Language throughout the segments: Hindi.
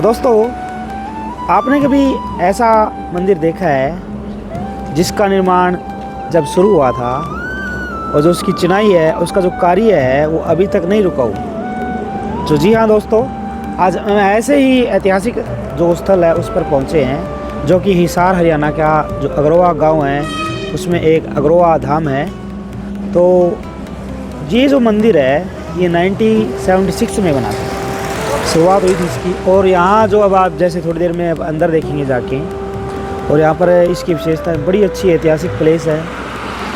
दोस्तों, आपने कभी ऐसा मंदिर देखा है जिसका निर्माण जब शुरू हुआ था और जो उसकी चिनाई है, उसका जो कार्य है वो अभी तक नहीं रुका हुआ? तो जी हाँ दोस्तों, आज हम ऐसे ही ऐतिहासिक जो स्थल है उस पर पहुँचे हैं, जो कि हिसार हरियाणा का जो अग्रोहा गांव है उसमें एक अग्रोहा धाम है। तो ये जो मंदिर है ये 1976 में बना था, शुरुआत हुई थी इसकी। और यहाँ जो अब आप जैसे थोड़ी देर में अब अंदर देखेंगे जाके, और यहाँ पर इसकी विशेषता बड़ी अच्छी ऐतिहासिक प्लेस है।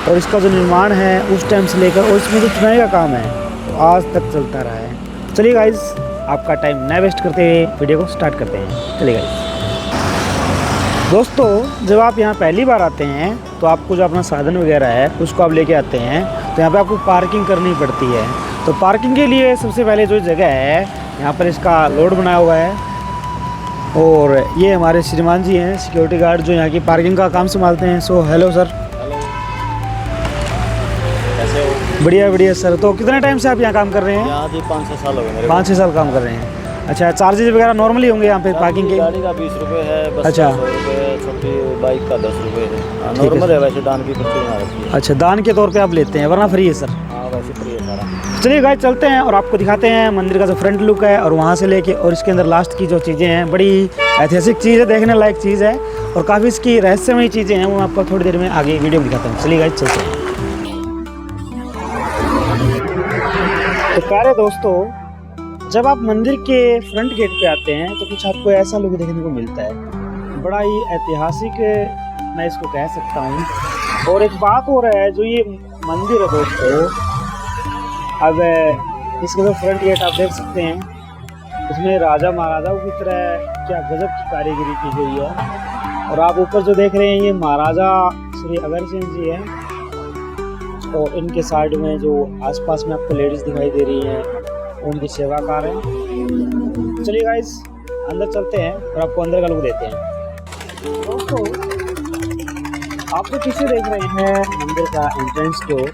और इसका जो निर्माण है उस टाइम से लेकर और इसमें जो चुनाई का काम है तो आज तक चलता रहा है। चलिए गाइस, आपका टाइम न वेस्ट करते हुए वीडियो को स्टार्ट करते हैं। चलिए गाइस, दोस्तों जब आप यहाँ पहली बार आते हैं तो आपको जो अपना साधन वगैरह है उसको आप लेके आते हैं, तो यहाँ पे आपको पार्किंग करनी पड़ती है। तो पार्किंग के लिए सबसे पहले जो जगह है यहाँ पर इसका लोड बनाया हुआ है, और ये हमारे श्रीमान जी हैं सिक्योरिटी गार्ड जो यहाँ की पार्किंग का काम संभालते हैं। So hello sir. हेलो, कैसे हो? बढ़िया बढ़िया सर। तो कितने टाइम से आप यहाँ काम कर रहे हैं? यहाँ जी 5-6 साल हो गए मेरे 5-6 साल काम कर रहे हैं। अच्छा, चार्जेज वगैरह नॉर्मली होंगे यहाँ पे पार्किंग के? गाड़ी का 20 रुपये है, बस अच्छा। 100 रुपये, छोटी बाइक का 10 रुपये है। ठीक है नॉर्मल सर। है, वैसे दान की पर्ची बना रखी है। अच्छा, दान के तौर पे आप लेते हैं, वरना फ्री है सर? हाँ, वैसे फ्री है सारा। चलिए गाइस, चलते हैं और आपको दिखाते हैं मंदिर का जो फ्रंट लुक है, और वहाँ से लेके और इसके अंदर लास्ट की जो चीज़ें हैं, बड़ी ऐतिहासिक चीज़ है, देखने लायक चीज़ है, और काफ़ी इसकी रहस्यमयी चीज़ें हैं, वो मैं आपको थोड़ी देर में आगे वीडियो में दिखाता हूँ। चलिए गाइस, चलते हैं। तो प्यारे दोस्तों, जब आप मंदिर के फ्रंट गेट पे आते हैं तो कुछ आपको ऐसा लुक देखने को मिलता है, बड़ा ही ऐतिहासिक मैं इसको कह सकता हूँ। और एक बात हो रहा है, जो ये मंदिर है दोस्तों, अब इसके जो फ्रंट गेट आप देख सकते हैं, इसमें राजा महाराजाओं की तरह क्या गजब की कारीगरी की गई है। और आप ऊपर जो देख रहे हैं ये महाराजा श्री अगरसेन जी हैं, और इनके साइड में जो आसपास में आपको लेडीज दिखाई दे रही हैं उनकी सेवाकार हैं। चलिए गाइस, अंदर चलते हैं और आपको अंदर का लुक देते हैं। दोस्तों, आप तो पीछे देख रहे हैं मंदिर का एंट्रेंस डोर,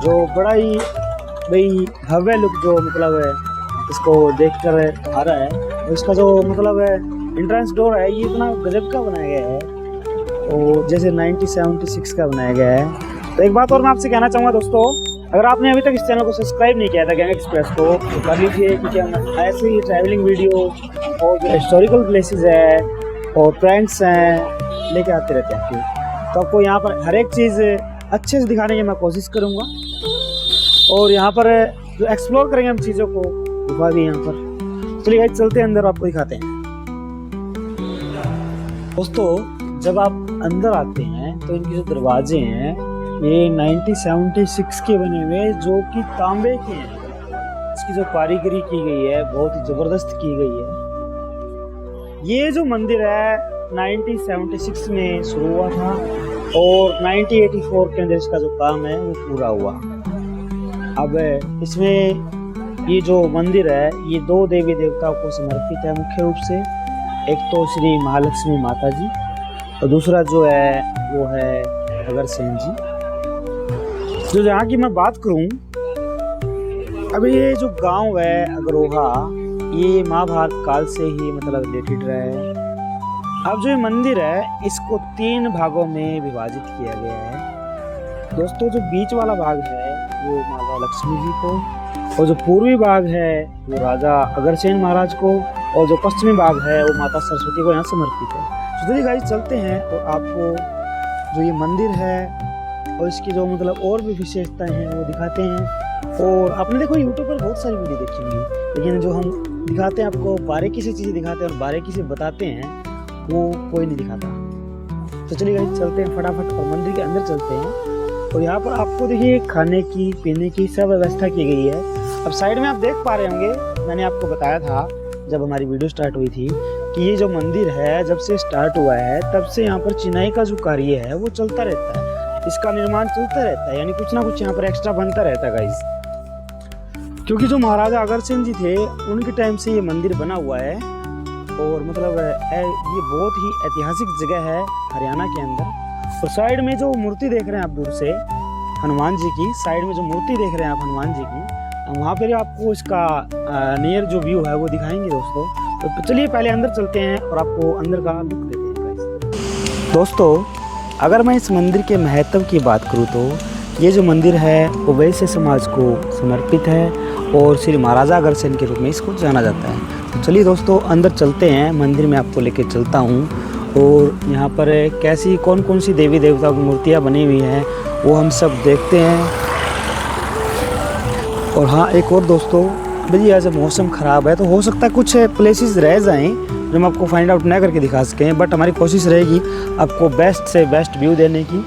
जो बड़ा ही भाई भव्य लुक जो मतलब है इसको देखकर आ रहा है। और इसका जो मतलब है एंट्रेंस डोर है, ये इतना गजब का बनाया गया है, और जैसे 1976 का बनाया गया है। तो एक बात और मैं आपसे कहना चाहूँगा दोस्तों, अगर आपने अभी तक इस चैनल को सब्सक्राइब नहीं किया था गैंग एक्सप्रेस को, तो कर लीजिए, क्योंकि हम ऐसे ही ट्रैवलिंग वीडियो और जो हिस्टोरिकल प्लेसेस है और ट्रेंड्स हैं लेके आते रहते हैं। तो आपको यहाँ पर हर एक चीज़ अच्छे से दिखाने की मैं कोशिश करूँगा, और यहाँ पर जो एक्सप्लोर करेंगे हम चीज़ों को, गुफा भी यहाँ पर। चलिए गाइस, चलते हैं अंदर, आपको दिखाते हैं। दोस्तों, जब आप अंदर आते हैं तो इनके जो दरवाजे हैं ये 1976 के बने हुए, जो कि तांबे के हैं। इसकी जो कारीगरी की गई है बहुत ही जबरदस्त की गई है। ये जो मंदिर है 1976 में शुरू हुआ था, और 1984 के अंदर इसका जो काम है वो पूरा हुआ। अब इसमें ये जो मंदिर है ये 2 देवी देवताओं को समर्पित है मुख्य रूप से। एक तो श्री महालक्ष्मी माता जी, और दूसरा जो है वो है अगरसेन जी। जो यहाँ की मैं बात करूं, अभी ये जो गांव है अग्रोहा, ये महाभारत काल से ही मतलब रिलेटेड रहा है। अब जो ये मंदिर है इसको 3 भागों में विभाजित किया गया है। दोस्तों, जो बीच वाला भाग है वो माता लक्ष्मी जी को, और जो पूर्वी भाग है वो राजा अगरसेन महाराज को, और जो पश्चिमी भाग है वो माता सरस्वती को यहाँ समर्पित है। तो चलिए गाइस, चलते हैं और आपको जो ये मंदिर है और इसकी जो मतलब और भी विशेषताएं हैं वो दिखाते हैं। और आपने देखो यूट्यूब पर बहुत सारी वीडियो देखी होंगी, लेकिन जो हम दिखाते हैं आपको बारीकी से चीज़ें दिखाते हैं और बारीकी से बताते हैं वो कोई नहीं दिखाता। तो चलिए गाइस, चलते हैं फटाफट और मंदिर के अंदर चलते हैं। और यहाँ पर आपको देखिए खाने की पीने की सब व्यवस्था की गई है। अब साइड में आप देख पा रहे होंगे, मैंने आपको बताया था जब हमारी वीडियो स्टार्ट हुई थी कि ये जो मंदिर है जब से स्टार्ट हुआ है तब से यहाँ पर चिनाई का जो कार्य है वो चलता रहता है, इसका निर्माण चलता रहता है, यानी कुछ ना कुछ यहाँ पर एक्स्ट्रा बनता रहता है गाइस। क्योंकि जो महाराजा अगरसेन जी थे उनके टाइम से ये मंदिर बना हुआ है, और मतलब ये बहुत ही ऐतिहासिक जगह है हरियाणा के अंदर। और साइड में जो मूर्ति देख रहे हैं आप दूर से, हनुमान जी की, साइड में जो मूर्ति देख रहे हैं आप हनुमान जी की, वहाँ पर आपको इसका नियर जो व्यू है वो दिखाएंगे दोस्तों। तो चलिए पहले अंदर चलते हैं और आपको अंदर का लुक देते हैं गाइस। दोस्तों, अगर मैं इस मंदिर के महत्व की बात करूँ तो ये जो मंदिर है वो वैश्य समाज को समर्पित है और श्री महाराजा अग्रसेन के रूप में इसको जाना जाता है। तो चलिए दोस्तों अंदर चलते हैं, मंदिर में आपको लेके चलता हूँ और यहाँ पर कैसी कौन कौन सी देवी देवता की मूर्तियाँ बनी हुई हैं वो हम सब देखते हैं। और हाँ, एक और दोस्तों, भैया आज मौसम ख़राब है तो हो सकता है कुछ प्लेसेस रह जाएं जो हम आपको फाइंड आउट नहीं करके दिखा सकें, बट हमारी कोशिश रहेगी आपको बेस्ट से बेस्ट व्यू देने की।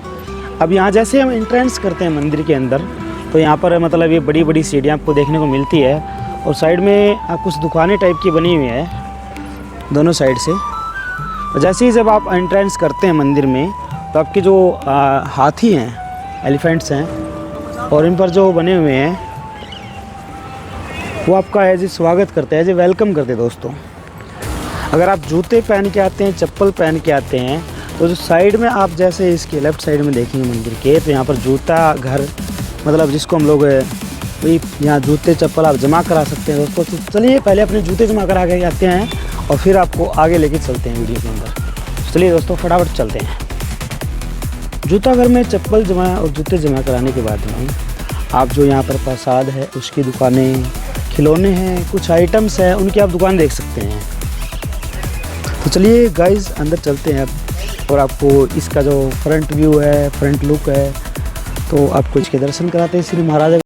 अब यहाँ जैसे हम एंट्रेंस करते हैं मंदिर के अंदर तो यहाँ पर मतलब ये बड़ी बड़ी सीढ़ियाँ आपको देखने को मिलती है और साइड में कुछ दुकानें टाइप की बनी हुई है दोनों साइड से। और जैसे ही जब आप एंट्रेंस करते हैं मंदिर में तो आपके जो हाथी हैं, एलिफेंट्स हैं, और इन पर जो बने हुए हैं वो आपका एज ए स्वागत करते हैं, एज ए वेलकम करते हैं। दोस्तों, अगर आप जूते पहन के आते हैं, चप्पल पहन के आते हैं तो जो साइड में आप जैसे इसके लेफ़्ट साइड में देखेंगे मंदिर के, तो यहाँ पर जूता घर मतलब जिसको हम लोग वही यहाँ जूते चप्पल आप जमा करा सकते हैं। दोस्तों, तो चलिए पहले अपने जूते जमा करा के आते हैं और फिर आपको आगे लेके चलते हैं वीडियो के अंदर। चलिए दोस्तों फटाफट चलते हैं। जूता घर में चप्पल जमा और जूते जमा कराने के बाद में आप जो यहाँ पर प्रसाद है उसकी दुकानें, खिलौने हैं, कुछ आइटम्स हैं, उनकी आप दुकान देख सकते हैं। तो चलिए गाइस अंदर चलते हैं अब और आपको इसका जो फ्रंट व्यू है, फ्रंट लुक है, तो आपको इसके दर्शन कराते हैं श्री महाराजा।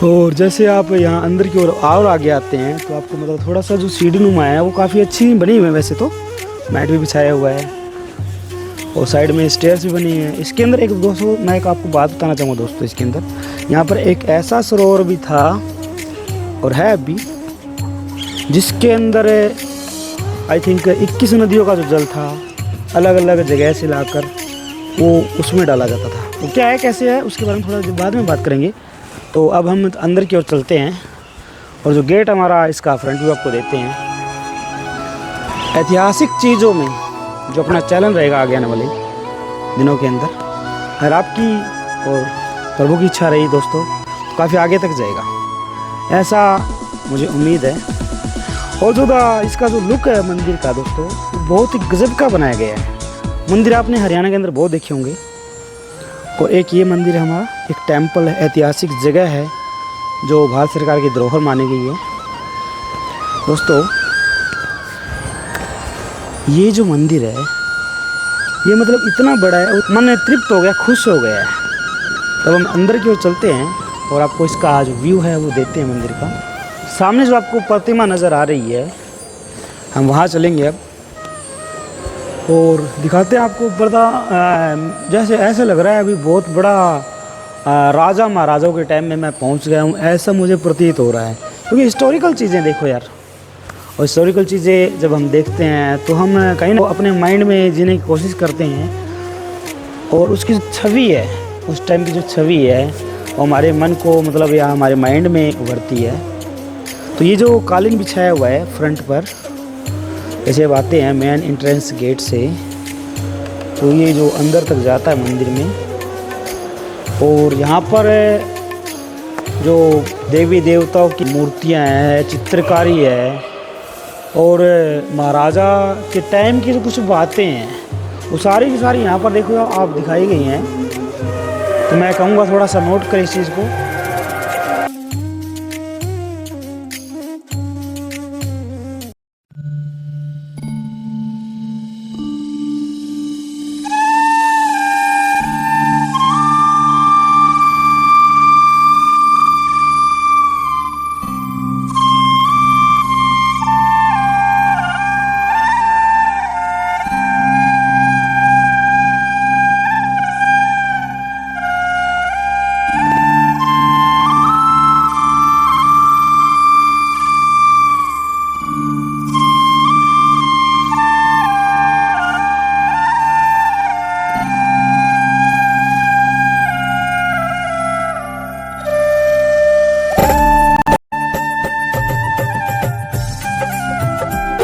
और जैसे आप यहाँ अंदर की ओर और आगे आते हैं तो आपको मतलब थोड़ा सा जो सीढ़ी नुमा है वो काफ़ी अच्छी बनी हुई है। वैसे तो मैट भी बिछाया हुआ है और साइड में स्टेयर्स भी बनी है। इसके अंदर एक दोस्तों मैं एक आपको बात बताना चाहूँगा दोस्तों, इसके अंदर यहाँ पर एक ऐसा सरोवर भी था और है अभी, जिसके अंदर आई थिंक 21 नदियों का जो जल था अलग अलग जगह से लाकर वो उसमें डाला जाता था। वो क्या है, कैसे है, उसके बारे में थोड़ा बाद में बात करेंगे। तो अब हम अंदर की ओर चलते हैं और जो गेट हमारा इसका फ्रंट व्यू आपको देते हैं। ऐतिहासिक चीज़ों में जो अपना चैलेंज रहेगा आगे आने वाले दिनों के अंदर, अगर आपकी और प्रभु की इच्छा रही दोस्तों तो काफ़ी आगे तक जाएगा, ऐसा मुझे उम्मीद है। और जो इसका जो लुक है मंदिर का दोस्तों बहुत ही गजब का बनाया गया है। मंदिर आपने हरियाणा के अंदर बहुत देखे होंगे और एक ये मंदिर हमारा एक टेंपल है, ऐतिहासिक जगह है जो भारत सरकार की धरोहर मानी गई है। दोस्तों, ये जो मंदिर है ये मतलब इतना बड़ा है, मन तृप्त हो गया, खुश हो गया है। तब हम अंदर की ओर चलते हैं और आपको इसका जो व्यू है वो देते हैं मंदिर का। सामने जो आपको प्रतिमा नज़र आ रही है हम वहाँ चलेंगे अब और दिखाते हैं आपको। बड़ा जैसे ऐसा लग रहा है अभी बहुत बड़ा राजा महाराजाओं के टाइम में मैं पहुंच गया हूं, ऐसा मुझे प्रतीत हो रहा है। क्योंकि हिस्टोरिकल चीज़ें देखो यार, और हिस्टोरिकल चीज़ें जब हम देखते हैं तो हम कहीं ना अपने माइंड में जीने की कोशिश करते हैं और उसकी जो छवि है, उस टाइम की जो छवि है वो हमारे मन को मतलब या हमारे माइंड में उभरती है। तो ये जो कालीन बिछाया हुआ है फ्रंट पर, ऐसे अब आते हैं मेन एंट्रेंस गेट से तो ये जो अंदर तक जाता है मंदिर में। और यहाँ पर जो देवी देवताओं की मूर्तियाँ हैं, चित्रकारी है और महाराजा के टाइम की जो कुछ बातें हैं वो सारी की सारी यहाँ पर देखो आप दिखाई गई हैं। तो मैं कहूँगा थोड़ा सा नोट करें इस चीज़ को।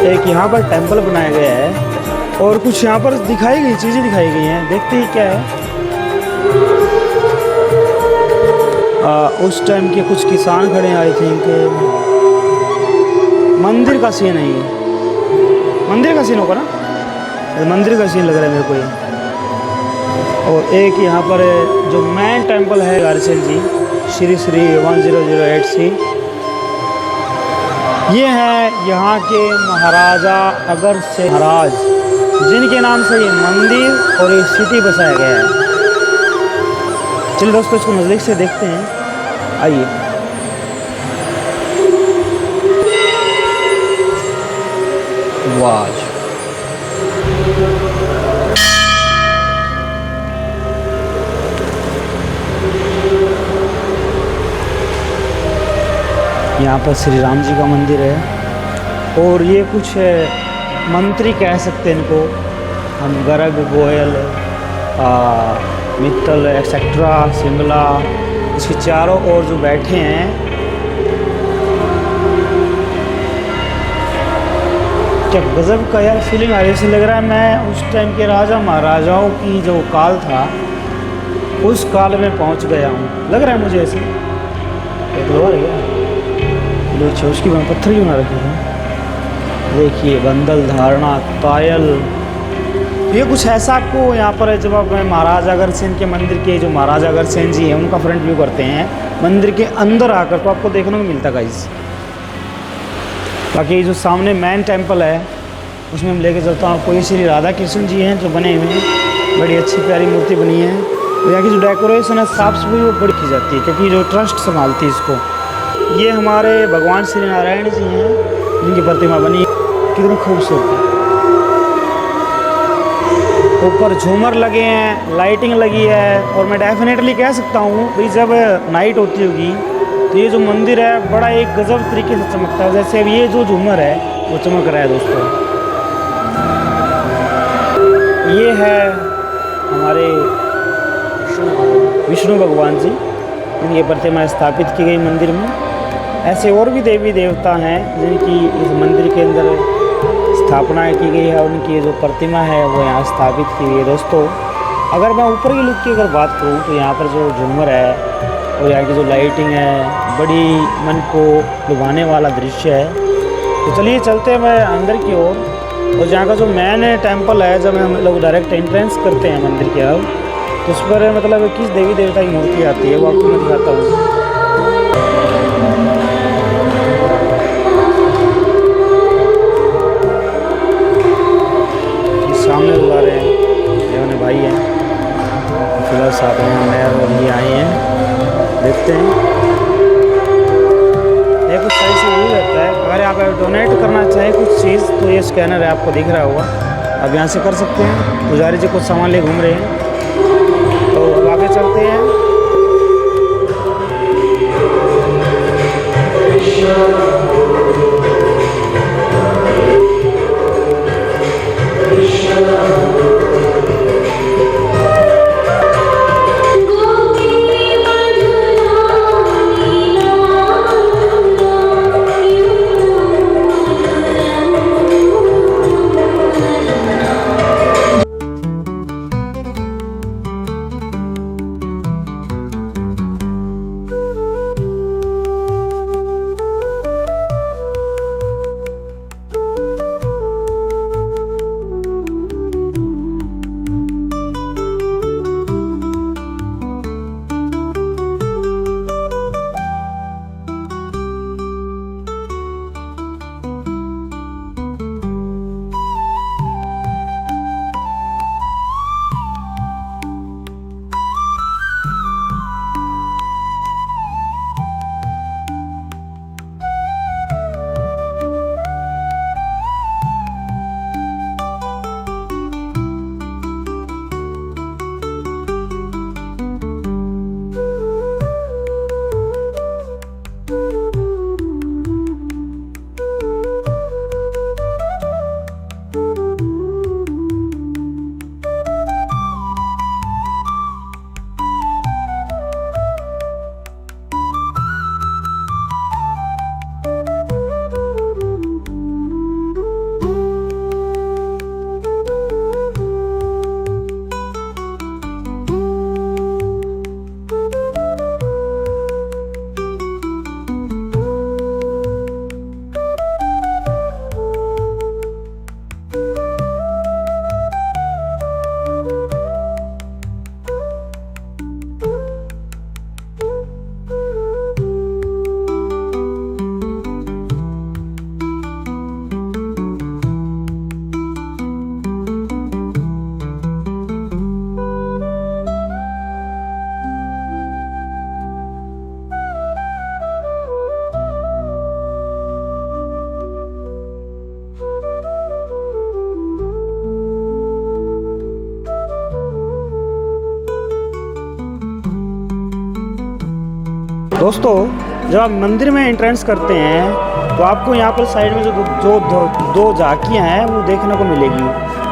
एक यहाँ पर टेंपल बनाया गया है और कुछ यहाँ पर दिखाई गई चीज़ें दिखाई गई हैं। देखते ही क्या है। उस टाइम के कुछ किसान खड़े हैं, आई थिंक मंदिर का सीन है ये। मंदिर का सीन होगा ना, मंदिर का सीन लग रहा है मेरे को ये। और एक यहाँ पर जो मेन टेंपल है गारसेन जी, श्री श्री 1008 ये है यहाँ के महाराजा अग्रसेन महाराज, जिनके नाम से ये मंदिर और ये सिटी बसाया गया है। चलिए दोस्तों इसको नज़दीक से देखते हैं, आइए। वाह, यहाँ पर श्री राम जी का मंदिर है और ये कुछ मंत्री कह सकते हैं इनको हम, गर्ग, गोयल, मित्तल एक्सेट्रा, सिंगला, इसके चारों ओर जो बैठे हैं। क्या गजब का यार फीलिंग आ रही है। ऐसे लग रहा है मैं उस टाइम के राजा महाराजाओं की जो काल था उस काल में पहुंच गया हूँ, लग रहा है मुझे ऐसे। एक लोअर है क्या, उसकी पत्थर क्यों ना रखी है। देखिए बंदल, धारणा, तायल, ये कुछ ऐसा आपको यहाँ पर जब आप महाराजा अग्रसेन के मंदिर के जो महाराजा अग्रसेन जी हैं उनका फ्रंट व्यू करते हैं मंदिर के अंदर आकर, तो आपको देखने को मिलता गाइस। बाकी जो सामने मेन टेंपल है उसमें हम लेके चलता हूँ आपको। ये श्री राधा कृष्ण जी हैं जो बने हुए हैं, बड़ी अच्छी प्यारी मूर्ति बनी है। और यहाँ की जो डेकोरेशन है, साफ सफाई वो बड़ी की जाती है क्योंकि जो ट्रस्ट संभालती है इसको। ये हमारे भगवान श्री नारायण जी हैं जिनकी प्रतिमा बनी है, कितनी खूबसूरत है। ऊपर झूमर लगे हैं, लाइटिंग लगी है। और मैं डेफिनेटली कह सकता हूँ भाई जब नाइट होती होगी तो ये जो मंदिर है बड़ा एक गजब तरीके से चमकता है। जैसे अब ये जो झूमर है वो चमक रहा है दोस्तों। ये है हमारे विष्णु भगवान जी, इनकी प्रतिमा स्थापित की गई मंदिर में। ऐसे और भी देवी देवता हैं जिनकी इस मंदिर के अंदर स्थापना की गई है, उनकी जो प्रतिमा है वो यहाँ स्थापित की गई है दोस्तों। अगर मैं ऊपर की लुक की अगर बात करूँ तो यहाँ पर जो झूमर है और यहाँ की जो लाइटिंग है बड़ी मन को लुभाने वाला दृश्य है। तो चलिए चलते हैं मैं अंदर की ओर। और जहाँ का जो मेन टेंपल है, जब हम लोग डायरेक्ट एंट्रेंस करते हैं मंदिर के अब, तो उस पर मतलब किस देवी देवता की मूर्ति आती है वो आपको मैं दिखाता हूँ। सामने बुला रहे हैं, ये उन्हें भाई हैं फिलहाल साथ में हमें और ये आए हैं, देखते हैं। ये कुछ सही से नहीं रहता है। अगर आप डोनेट करना चाहें कुछ चीज़ तो ये स्कैनर है, आपको दिख रहा होगा, आप यहाँ से कर सकते हैं। पुजारी जी कुछ सामान ले घूम रहे हैं, तो अब आगे चलते हैं। दोस्तों जब आप मंदिर में एंट्रेंस करते हैं तो आपको यहाँ पर साइड में जो दो झांकियाँ हैं वो देखने को मिलेगी।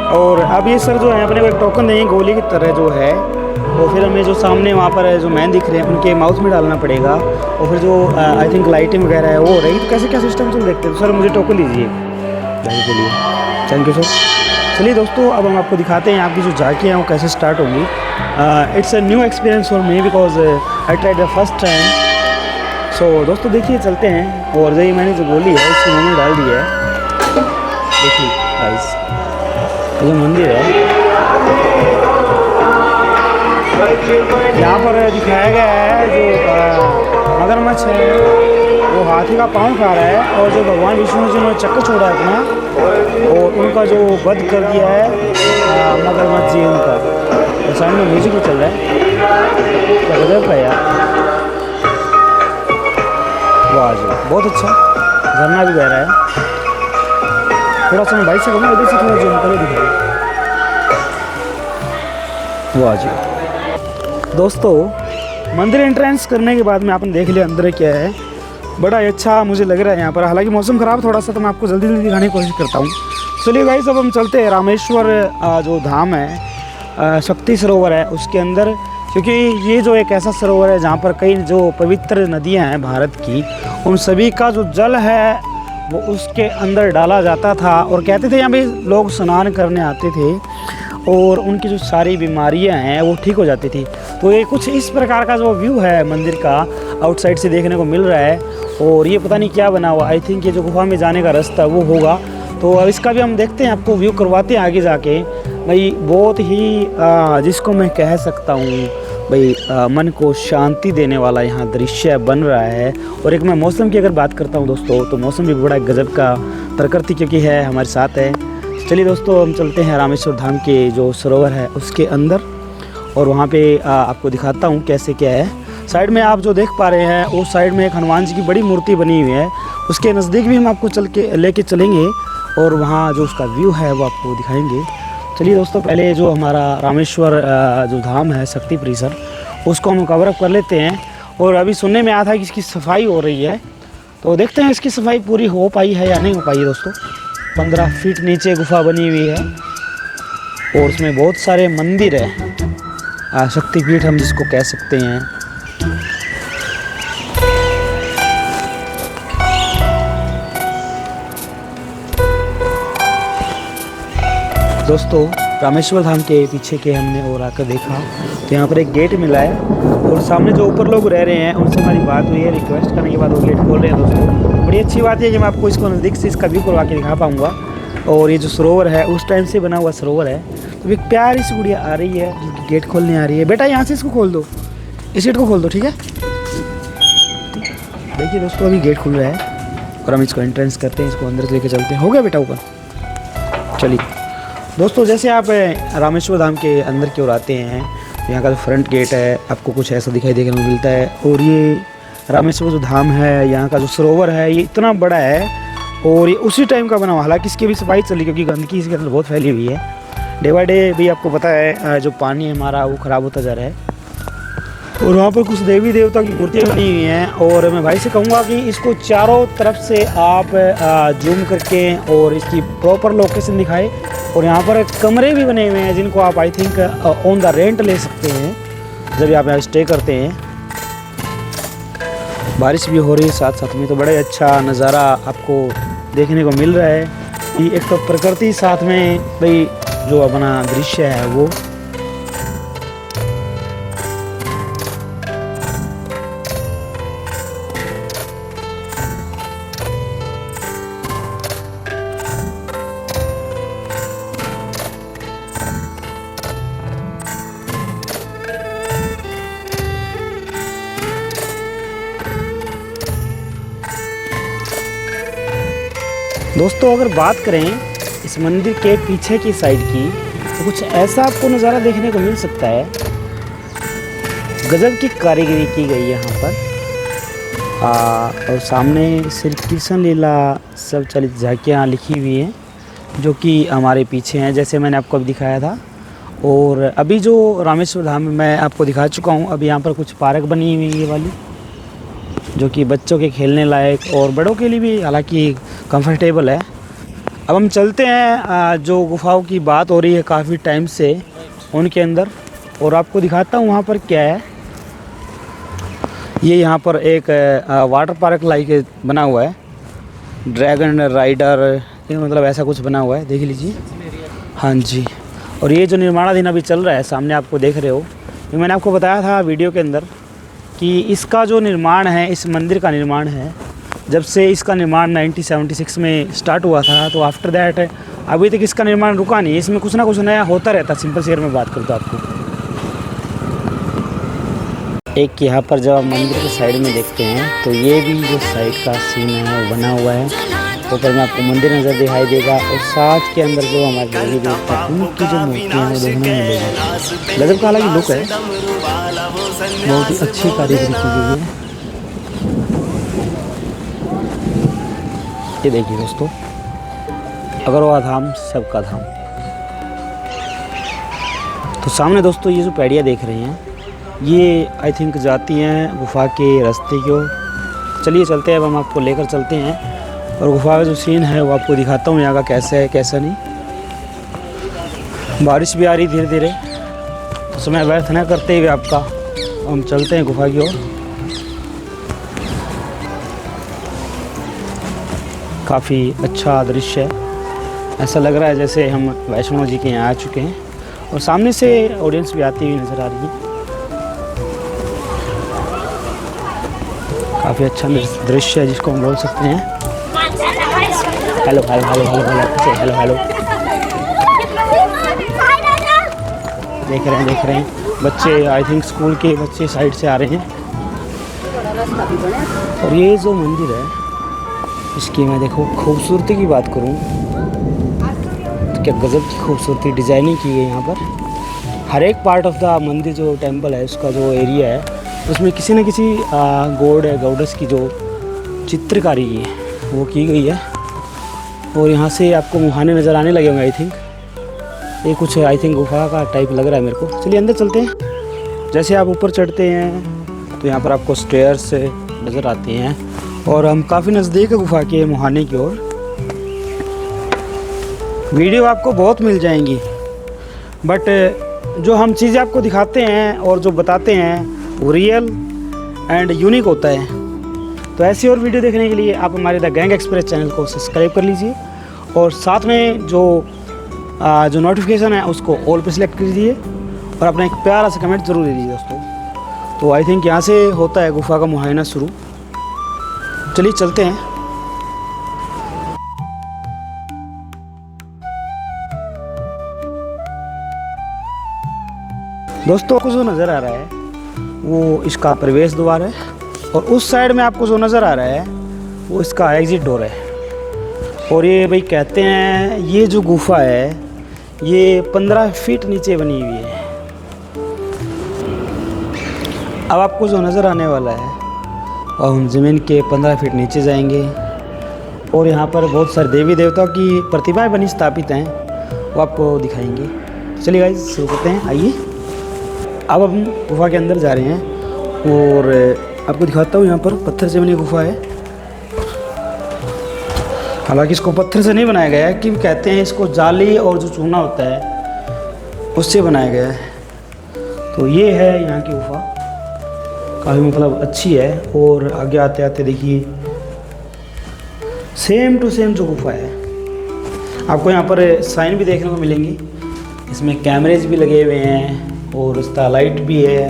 और अब ये सर जो है अपने को एक टोकन देंगे गोली की तरह जो है, और फिर हमें जो सामने वहाँ पर जो मैन दिख रहे हैं उनके माउथ में डालना पड़ेगा। और फिर जो आई थिंक लाइटिंग वगैरह है वो हो रही। तो कैसे क्या सिस्टम चल देखते हैं। तो सर मुझे टोकन दीजिए जाने के लिए। Thank you sir. चलिए दोस्तों अब हम आपको दिखाते हैं आपकी जो झांकियाँ हैं वो कैसे स्टार्ट होंगी। It's a new experience for me because I tried the first time. So दोस्तों देखिए चलते हैं। और यही मैंने जो गोली है इसको मैंने डाल दी है। देखिए गाइस ये मंदिर है, यहाँ पर दिखाया गया है जो मगरमच्छ है वो हाथी का पाँव खा रहा है। और जो भगवान विष्णु जी ने चक्कर छोड़ा है अपना और उनका जो वध कर दिया है मगरमच्छ जी उनका। और साइड में म्यूजिक भी चल रहा है, क्या गजब का यार। वाह जी बहुत अच्छा, झरना भी बह रहा है। थोड़ा सा मैं बाइक से कहूँगा इधर से थोड़ा जूम करो दिखाई। वाह जी दोस्तों मंदिर एंट्रेंस करने के बाद में आपने देख लिया अंदर क्या है। बड़ा ही अच्छा मुझे लग रहा है यहाँ पर। हालांकि मौसम ख़राब थोड़ा सा तो मैं आपको जल्दी जल्दी दिखाने की कोशिश करता हूँ। चलिए गाइस अब हम चलते हैं रामेश्वर जो धाम है शक्ति सरोवर है उसके अंदर। क्योंकि ये जो एक ऐसा सरोवर है जहाँ पर कई जो पवित्र नदियाँ हैं भारत की उन सभी का जो जल है वो उसके अंदर डाला जाता था। और कहते थे यहाँ पे लोग स्नान करने आते थे और उनकी जो सारी बीमारियां हैं वो ठीक हो जाती थी। तो ये कुछ इस प्रकार का जो व्यू है मंदिर का आउटसाइड से देखने को मिल रहा है। और ये पता नहीं क्या बना हुआ, आई थिंक ये जो गुफा में जाने का रास्ता वो होगा। तो अब इसका भी हम देखते हैं, आपको व्यू करवाते हैं आगे जाके। भाई बहुत ही जिसको मैं कह सकता हूँ भाई मन को शांति देने वाला यहाँ दृश्य बन रहा है। और एक मैं मौसम की अगर बात करता हूँ दोस्तों तो मौसम भी बड़ा गजब का प्रकृति क्योंकि है हमारे साथ है। चलिए दोस्तों हम चलते हैं रामेश्वर धाम के जो सरोवर है उसके अंदर और वहाँ पे आपको दिखाता हूँ कैसे क्या है। साइड में आप जो देख पा रहे हैं उस साइड में एक हनुमान जी की बड़ी मूर्ति बनी हुई है, उसके नज़दीक भी हम आपको लेके चलेंगे और वहाँ जो उसका व्यू है वो आपको दिखाएंगे। चलिए दोस्तों पहले जो हमारा रामेश्वर जो धाम है शक्ति परिसर उसको हम कवर अप कर लेते हैं। और अभी सुनने में आया था कि इसकी सफाई हो रही है, तो देखते हैं इसकी सफाई पूरी हो पाई है या नहीं हो पाई है। दोस्तों 15 फीट नीचे गुफा बनी हुई है और उसमें बहुत सारे मंदिर है, शक्तिपीठ हम जिसको कह सकते हैं। दोस्तों रामेश्वर धाम के पीछे के हमने और आकर देखा तो यहाँ पर एक गेट मिला है और सामने जो ऊपर लोग रह रहे हैं उनसे हमारी बात हुई है, रिक्वेस्ट करने के बाद वो गेट खोल रहे हैं। दोस्तों बड़ी अच्छी बात है कि मैं आपको इसको नज़दीक से इसका व्यू करवा के दिखा पाऊँगा। और ये जो सरोवर है उस टाइम से बना हुआ सरोवर है। तो एक प्यारी सी गुड़िया आ रही है जिसकी गेट खोलने आ रही है। बेटा यहाँ से इसको खोल दो, इस गेट को खोल दो, ठीक है। देखिए दोस्तों अभी गेट खुल रहा है और हम इसको एंट्रेंस करते हैं, इसको अंदर से लेके चलते हैं। हो गया बेटा ऊपर। चलिए दोस्तों जैसे आप रामेश्वर धाम के अंदर की ओर आते हैं तो यहाँ का जो फ्रंट गेट है आपको कुछ ऐसा दिखाई देने को मिलता है। और ये रामेश्वर जो धाम है यहाँ का जो सरोवर है ये इतना बड़ा है और ये उसी टाइम का बना हुआ। हालांकि इसकी भी सफाई चली क्योंकि गंदगी इसके अंदर बहुत फैली हुई है। डे बाई डे भी आपको पता है जो पानी है हमारा वो ख़राब होता जा रहा है। और वहाँ पर कुछ देवी देवता की मूर्तियाँ बनी हुई हैं। और मैं भाई से कहूँगा कि इसको चारों तरफ से आप जूम करके और इसकी प्रॉपर लोकेशन दिखाए। और यहाँ पर कमरे भी बने हुए हैं जिनको आप I think on the rent ले सकते हैं जब आप यहाँ स्टे करते हैं। बारिश भी हो रही है साथ साथ में, तो बड़ा ही अच्छा नज़ारा आपको देखने को मिल रहा है कि एक तो प्रकृति साथ में भाई जो अपना दृश्य है वो। दोस्तों अगर बात करें इस मंदिर के पीछे की साइड की तो कुछ ऐसा आपको नज़ारा देखने को मिल सकता है। गजब की कारीगरी की गई है यहाँ पर। और सामने श्री कृष्ण लीला सब चलित झांकियाँ लिखी हुई हैं जो कि हमारे पीछे हैं जैसे मैंने आपको अभी दिखाया था। और अभी जो रामेश्वर धाम में मैं आपको दिखा चुका हूँ, अभी यहाँ पर कुछ पार्क बनी हुई है ये वाली। जो कि बच्चों के खेलने लायक और बड़ों के लिए भी हालांकि कंफर्टेबल है। अब हम चलते हैं जो गुफाओं की बात हो रही है काफ़ी टाइम से उनके अंदर, और आपको दिखाता हूँ वहाँ पर क्या है। ये यहाँ पर एक वाटर पार्क लाइक बना हुआ है, ड्रैगन राइडर, ये मतलब ऐसा कुछ बना हुआ है, देख लीजिए। हाँ जी, और ये जो निर्माणाधीन अभी चल रहा है सामने आपको देख रहे हो, ये मैंने आपको बताया था वीडियो के अंदर कि इसका जो निर्माण है, इस मंदिर का निर्माण है, जब से इसका निर्माण 1976 में स्टार्ट हुआ था, तो आफ्टर दैट अभी तक इसका निर्माण रुका नहीं। इसमें कुछ ना कुछ नया होता रहता। सिंपल शेयर में बात करूँ तो आपको एक यहाँ पर जब आप मंदिर के साइड में देखते हैं तो ये भी जो साइड का सीन है वो बना हुआ है। ऊपर में आपको मंदिर नज़र दिखाई देगा और साथ के अंदर जो हमारे देवी देवता उनकी जो मूर्तियाँ हैं वो देखने में मिलेगी। गजब का हालांकि लुक है, बहुत ही अच्छी कारीगरी की गई है। ये देखिए दोस्तों, अगरवा धाम सबका धाम। तो सामने दोस्तों ये जो पैड़ियाँ देख रहे हैं, ये आई थिंक जाती हैं गुफा के रास्ते की ओर। चलिए चलते हैं, अब हम आपको लेकर चलते हैं और गुफा का जो सीन है वो आपको दिखाता हूँ यहाँ का कैसा है कैसा नहीं। बारिश भी आ रही धीरे धीरे, तो समय व्यर्थ न करते हुए आपका हम चलते हैं गुफा की ओर। काफ़ी अच्छा दृश्य है, ऐसा लग रहा है जैसे हम वैष्णो जी के यहाँ आ चुके हैं और सामने से ऑडियंस भी आती हुई नज़र आ रही है। काफ़ी अच्छा दृश्य है जिसको हम बोल सकते हैं। Hello hello hello hello hello hello hello, देख रहे हैं बच्चे, आई थिंक स्कूल के बच्चे साइड से आ रहे हैं। और ये जो मंदिर है इसकी मैं देखो खूबसूरती की बात करूं तो क्या गज़ब की खूबसूरती डिज़ाइनिंग की गई यहाँ पर। हर एक पार्ट ऑफ द मंदिर जो टेंपल है उसका जो एरिया है उसमें किसी न किसी गॉड है गॉडेस की जो चित्रकारी है वो की गई है। और यहाँ से आपको मुहाने नज़र आने लगे होंगे। आई थिंक ये कुछ गुफा का टाइप लग रहा है मेरे को। चलिए अंदर चलते हैं। जैसे आप ऊपर चढ़ते हैं तो यहाँ पर आपको स्टेयर्स नज़र आती हैं और हम काफ़ी नज़दीक है गुफा के मुहाने की ओर। वीडियो आपको बहुत मिल जाएंगी, बट जो हम चीज़ें आपको दिखाते हैं और जो बताते हैं वो रियल एंड यूनिक होता है। तो ऐसी और वीडियो देखने के लिए आप हमारे द गैंग एक्सप्रेस चैनल को सब्सक्राइब कर लीजिए और साथ में जो नोटिफिकेशन है उसको ऑल पे सिलेक्ट कर दीजिए और अपना एक प्यारा सा कमेंट ज़रूर दे दीजिए दोस्तों। तो आई थिंक यहाँ से होता है गुफा का मुआयना शुरू। चलिए चलते हैं। दोस्तों आपको जो नज़र आ रहा है वो इसका प्रवेश द्वार है और उस साइड में आपको जो नज़र आ रहा है वो इसका एग्ज़िट डोर है। और ये भाई कहते हैं ये जो गुफा है ये 15 फीट नीचे बनी हुई है। अब आपको जो नज़र आने वाला है और हम ज़मीन के 15 फीट नीचे जाएंगे और यहाँ पर बहुत सारे देवी देवताओं की प्रतिमाएं बनी स्थापित हैं, वो आपको दिखाएंगे। चलिए गाइस शुरू करते हैं, आइए। अब हम गुफा के अंदर जा रहे हैं और आपको दिखाता हूँ। यहाँ पर पत्थर से बनी गुफा है। हालांकि इसको पत्थर से नहीं बनाया गया है कि कहते हैं इसको जाली और जो चूना होता है उससे बनाया गया है। तो ये है यहाँ की गुफा, काफ़ी मतलब अच्छी है। और आगे आते आते देखिए सेम टू सेम जो गुफा है आपको यहाँ पर साइन भी देखने को मिलेंगी। इसमें कैमरेज भी लगे हुए हैं और इसका लाइट भी है।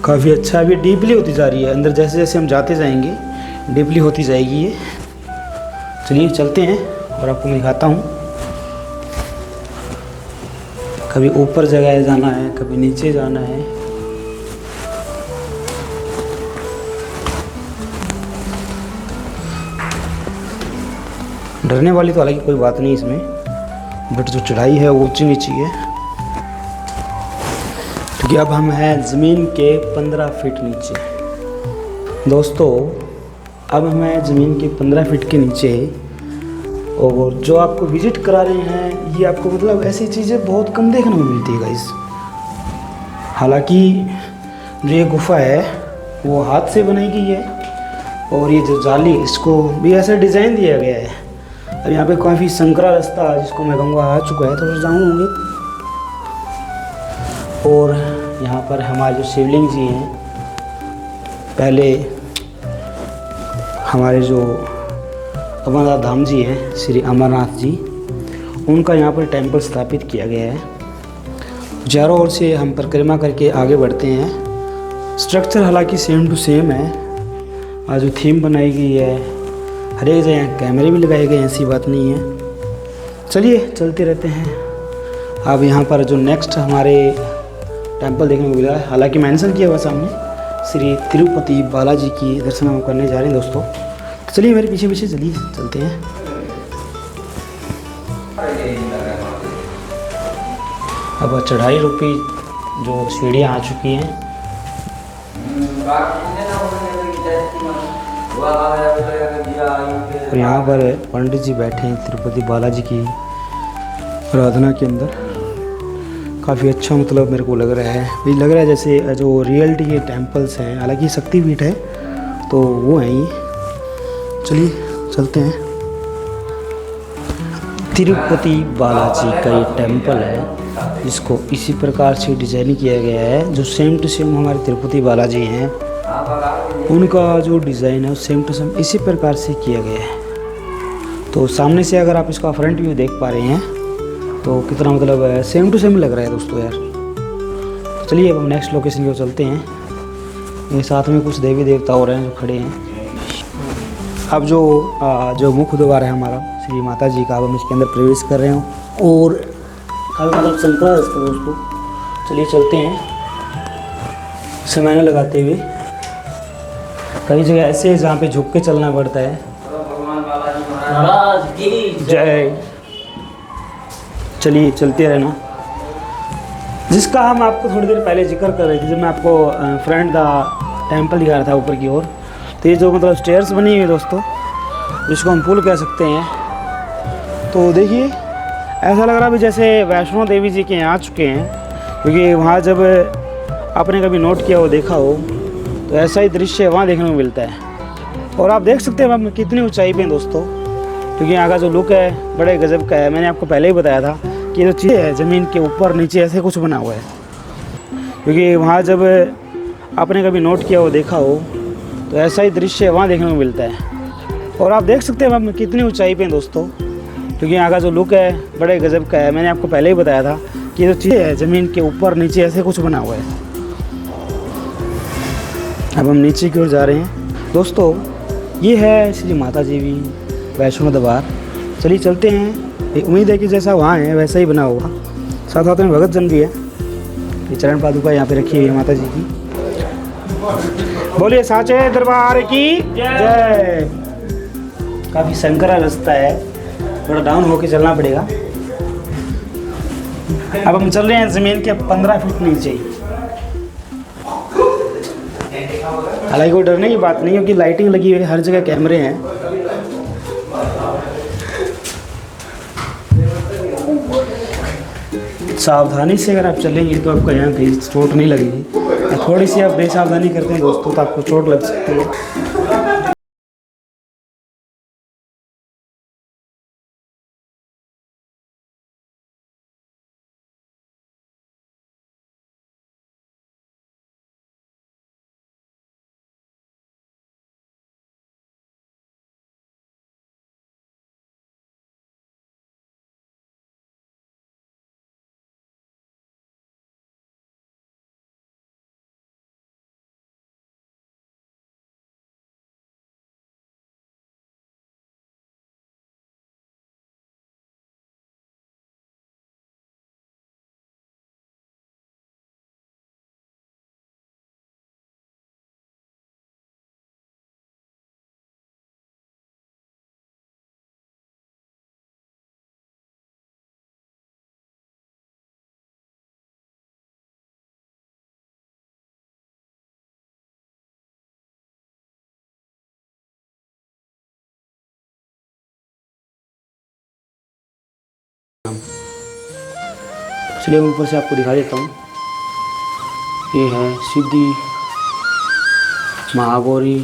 काफ़ी अच्छा अभी डीपली होती जा रही है अंदर, जैसे जैसे हम जाते जाएंगे डीपली होती जाएगी ये। चलिए चलते हैं और आपको मैं दिखाता हूँ। कभी ऊपर जगह जाना है, कभी नीचे जाना है। डरने वाली तो हालांकि कोई बात नहीं इसमें, बट जो चढ़ाई है वो ऊंची नीची है क्योंकि अब हम हैं ज़मीन के 15 फीट नीचे। दोस्तों अब हम हैं ज़मीन के 15 फीट के नीचे और जो आपको विज़िट करा रहे हैं ये आपको मतलब ऐसी चीज़ें बहुत कम देखने को मिलती है गाइस। हालांकि जो ये गुफा है वो हाथ से बनाई गई है। और ये जो जाली इसको भी ऐसा डिज़ाइन दिया गया है। और यहाँ पे काफ़ी संकरा रास्ता जिसको मैं कहूँगा आ चुका है, थोड़ा डाउन होंगे। और यहाँ पर हमारे जो शिवलिंग जी हैं, पहले हमारे जो अमरनाथ धाम जी हैं, श्री अमरनाथ जी, उनका यहाँ पर टेंपल स्थापित किया गया है। चारों ओर से हम परिक्रमा करके आगे बढ़ते हैं। स्ट्रक्चर हालांकि सेम टू सेम है। आज जो थीम बनाई गई है, हर एक जगह कैमरे भी लगाए गए हैं, ऐसी बात नहीं है। चलिए चलते रहते हैं। अब यहाँ पर जो नेक्स्ट हमारे टेंपल देखने को मिला है, हालांकि मेंशन किया हुआ सामने, श्री तिरुपति बालाजी की दर्शन हम करने जा रहे हैं दोस्तों। तो चलिए मेरे पीछे पीछे चलिए चलते हैं। अब चढ़ाई रूपी जो सीढ़ियाँ आ चुकी हैं। और यहाँ पर पंडित जी बैठे हैं तिरुपति बालाजी की आराधना के अंदर। काफ़ी अच्छा मतलब मेरे को लग रहा है, ये लग रहा है जैसे जो रियलिटी के टेम्पल्स हैं, हालांकि शक्तिपीठ है तो वो हैं ये। चलिए चलते हैं। तिरुपति बालाजी का ये टेम्पल है, जिसको इसी प्रकार से डिज़ाइन किया गया है। जो सेम टू सेम हमारे तिरुपति बालाजी हैं, उनका जो डिज़ाइन है वो सेम टू सेम इसी प्रकार से किया गया है। तो सामने से अगर आप इसका फ्रंट व्यू देख पा रहे हैं तो कितना मतलब सेम टू सेम लग रहा है दोस्तों यार। तो चलिए अब हम नेक्स्ट लोकेशन की चलते हैं। ये साथ में कुछ देवी देवता हो रहे हैं जो खड़े हैं। अब जो मुख्य द्वार है हमारा श्री माता जी का, अब हम इसके अंदर प्रवेश कर रहे हैं। और काफ़ी मतलब संकरा रास्ता दोस्तों। चलिए चलते हैं समय न लगाते हुए। कई जगह ऐसे है जहाँ पे झुक के चलना पड़ता है। महाराज की जय। चलिए चलते रहना, जिसका हम आपको थोड़ी देर पहले जिक्र कर रहे थे जब मैं आपको फ्रंट द टेंपल दिखा रहा था ऊपर की ओर। तो ये जो मतलब स्टेयर्स बनी हुई है दोस्तों, जिसको हम पुल कह सकते हैं। तो देखिए ऐसा लग रहा है जैसे वैष्णो देवी जी के यहाँ आ चुके हैं, क्योंकि वहाँ जब आपने कभी नोट किया हो, देखा हो, तो ऐसा ही दृश्य वहाँ देखने को मिलता है। और आप देख सकते हैं हम कितनी ऊंचाई पे हैं दोस्तों, क्योंकि यहाँ का जो लुक है बड़े गजब का है। मैंने आपको पहले ही बताया था कि ये जो चीज़ है ज़मीन के ऊपर नीचे ऐसे कुछ बना हुआ है, क्योंकि वहाँ जब आपने कभी नोट किया हो, देखा हो, तो ऐसा ही दृश्य वहाँ देखने को मिलता है। और आप देख सकते हैं हम कितनी ऊंचाई पे हैं दोस्तों, क्योंकि यहाँ का जो लुक है बड़े गजब का है। मैंने आपको पहले ही बताया था कि ये जो चीज़ है ज़मीन के ऊपर नीचे ऐसे कुछ बना हुआ है। अब हम नीचे की ओर जा रहे हैं दोस्तों। ये है श्री माता जी भी वैष्णो द्वार। चलिए चलते हैं। उम्मीद है कि जैसा वहाँ है वैसा ही बना होगा। साथ साथ में भगत जन भी है। ये चरण पादुका यहाँ पे रखी हुई है माता जी की। बोलिए साचे दरबार की जय। काफ़ी संकरा रास्ता है, थोड़ा डाउन होके चलना पड़ेगा। अब हम चल रहे हैं ज़मीन के 15 फीट नीचे। हालांकि कोई डरने की बात नहीं, क्योंकि लाइटिंग लगी हुई है, हर जगह कैमरे हैं। सावधानी से अगर आप चलेंगे तो आपको यहाँ कहीं चोट नहीं लगेगी। थोड़ी सी आप बेसावधानी करते हैं दोस्तों तो आपको चोट लग सकती है। चलिए मैं ऊपर से आपको दिखा देता हूँ। ये है सीधी महागौरी,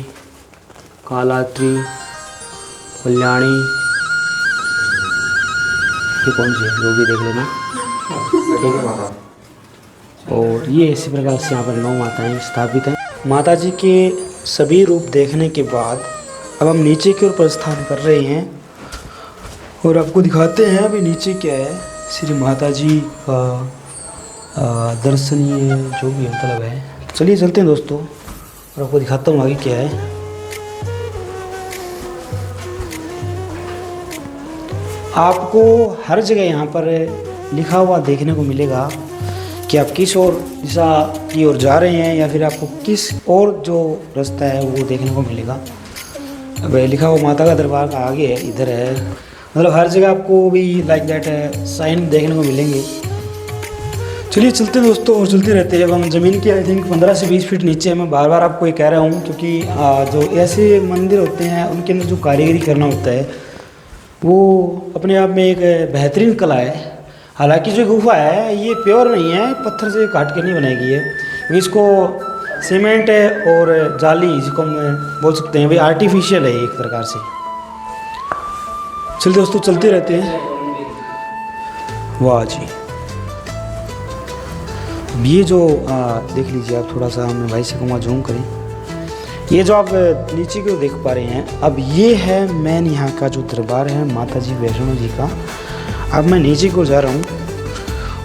कालात्री, कल्याणी, ये कौन सी है जो भी देख लेना, ठीक है। और ये इसी प्रकार से यहाँ पर 9 माताएं स्थापित हैं। माता जी के सभी रूप देखने के बाद अब हम नीचे की ओर प्रस्थान कर रहे हैं और आपको दिखाते हैं अभी नीचे क्या है। श्री माता जी का दर्शनीय जो भी मतलब है, चलिए चलते हैं दोस्तों और आपको दिखाता हूँ आगे क्या है। आपको हर जगह यहाँ पर लिखा हुआ देखने को मिलेगा कि आप किस ओर दिशा की ओर जा रहे हैं या फिर आपको किस और जो रास्ता है वो देखने को मिलेगा। अब लिखा हुआ माता का दरबार का आगे है, इधर है, मतलब हर जगह आपको भी लाइक दैट साइन देखने को मिलेंगे। चलिए चलते हैं दोस्तों और चलते रहते हैं। अब हम ज़मीन के आई थिंक 15 से 20 फीट नीचे है। मैं बार बार आपको ये कह रहा हूँ क्योंकि जो ऐसे मंदिर होते हैं उनके अंदर जो कारीगरी करना होता है वो अपने आप में एक बेहतरीन कला है। हालांकि जो गुफा है ये प्योर नहीं है, पत्थर से काट के नहीं बनाई गई है, इसको सीमेंट और जाली जिसको हम बोल सकते हैं भाई आर्टिफिशियल है एक प्रकार से। चलिए दोस्तों चलते रहते हैं। वाह जी, ये जो देख लीजिए आप, थोड़ा सा हमने भाई से कहूँगा जूम करें। ये जो आप नीचे को देख पा रहे हैं, अब ये है मेन यहाँ का जो दरबार है माता जी वैष्णो जी का। अब मैं नीचे को जा रहा हूँ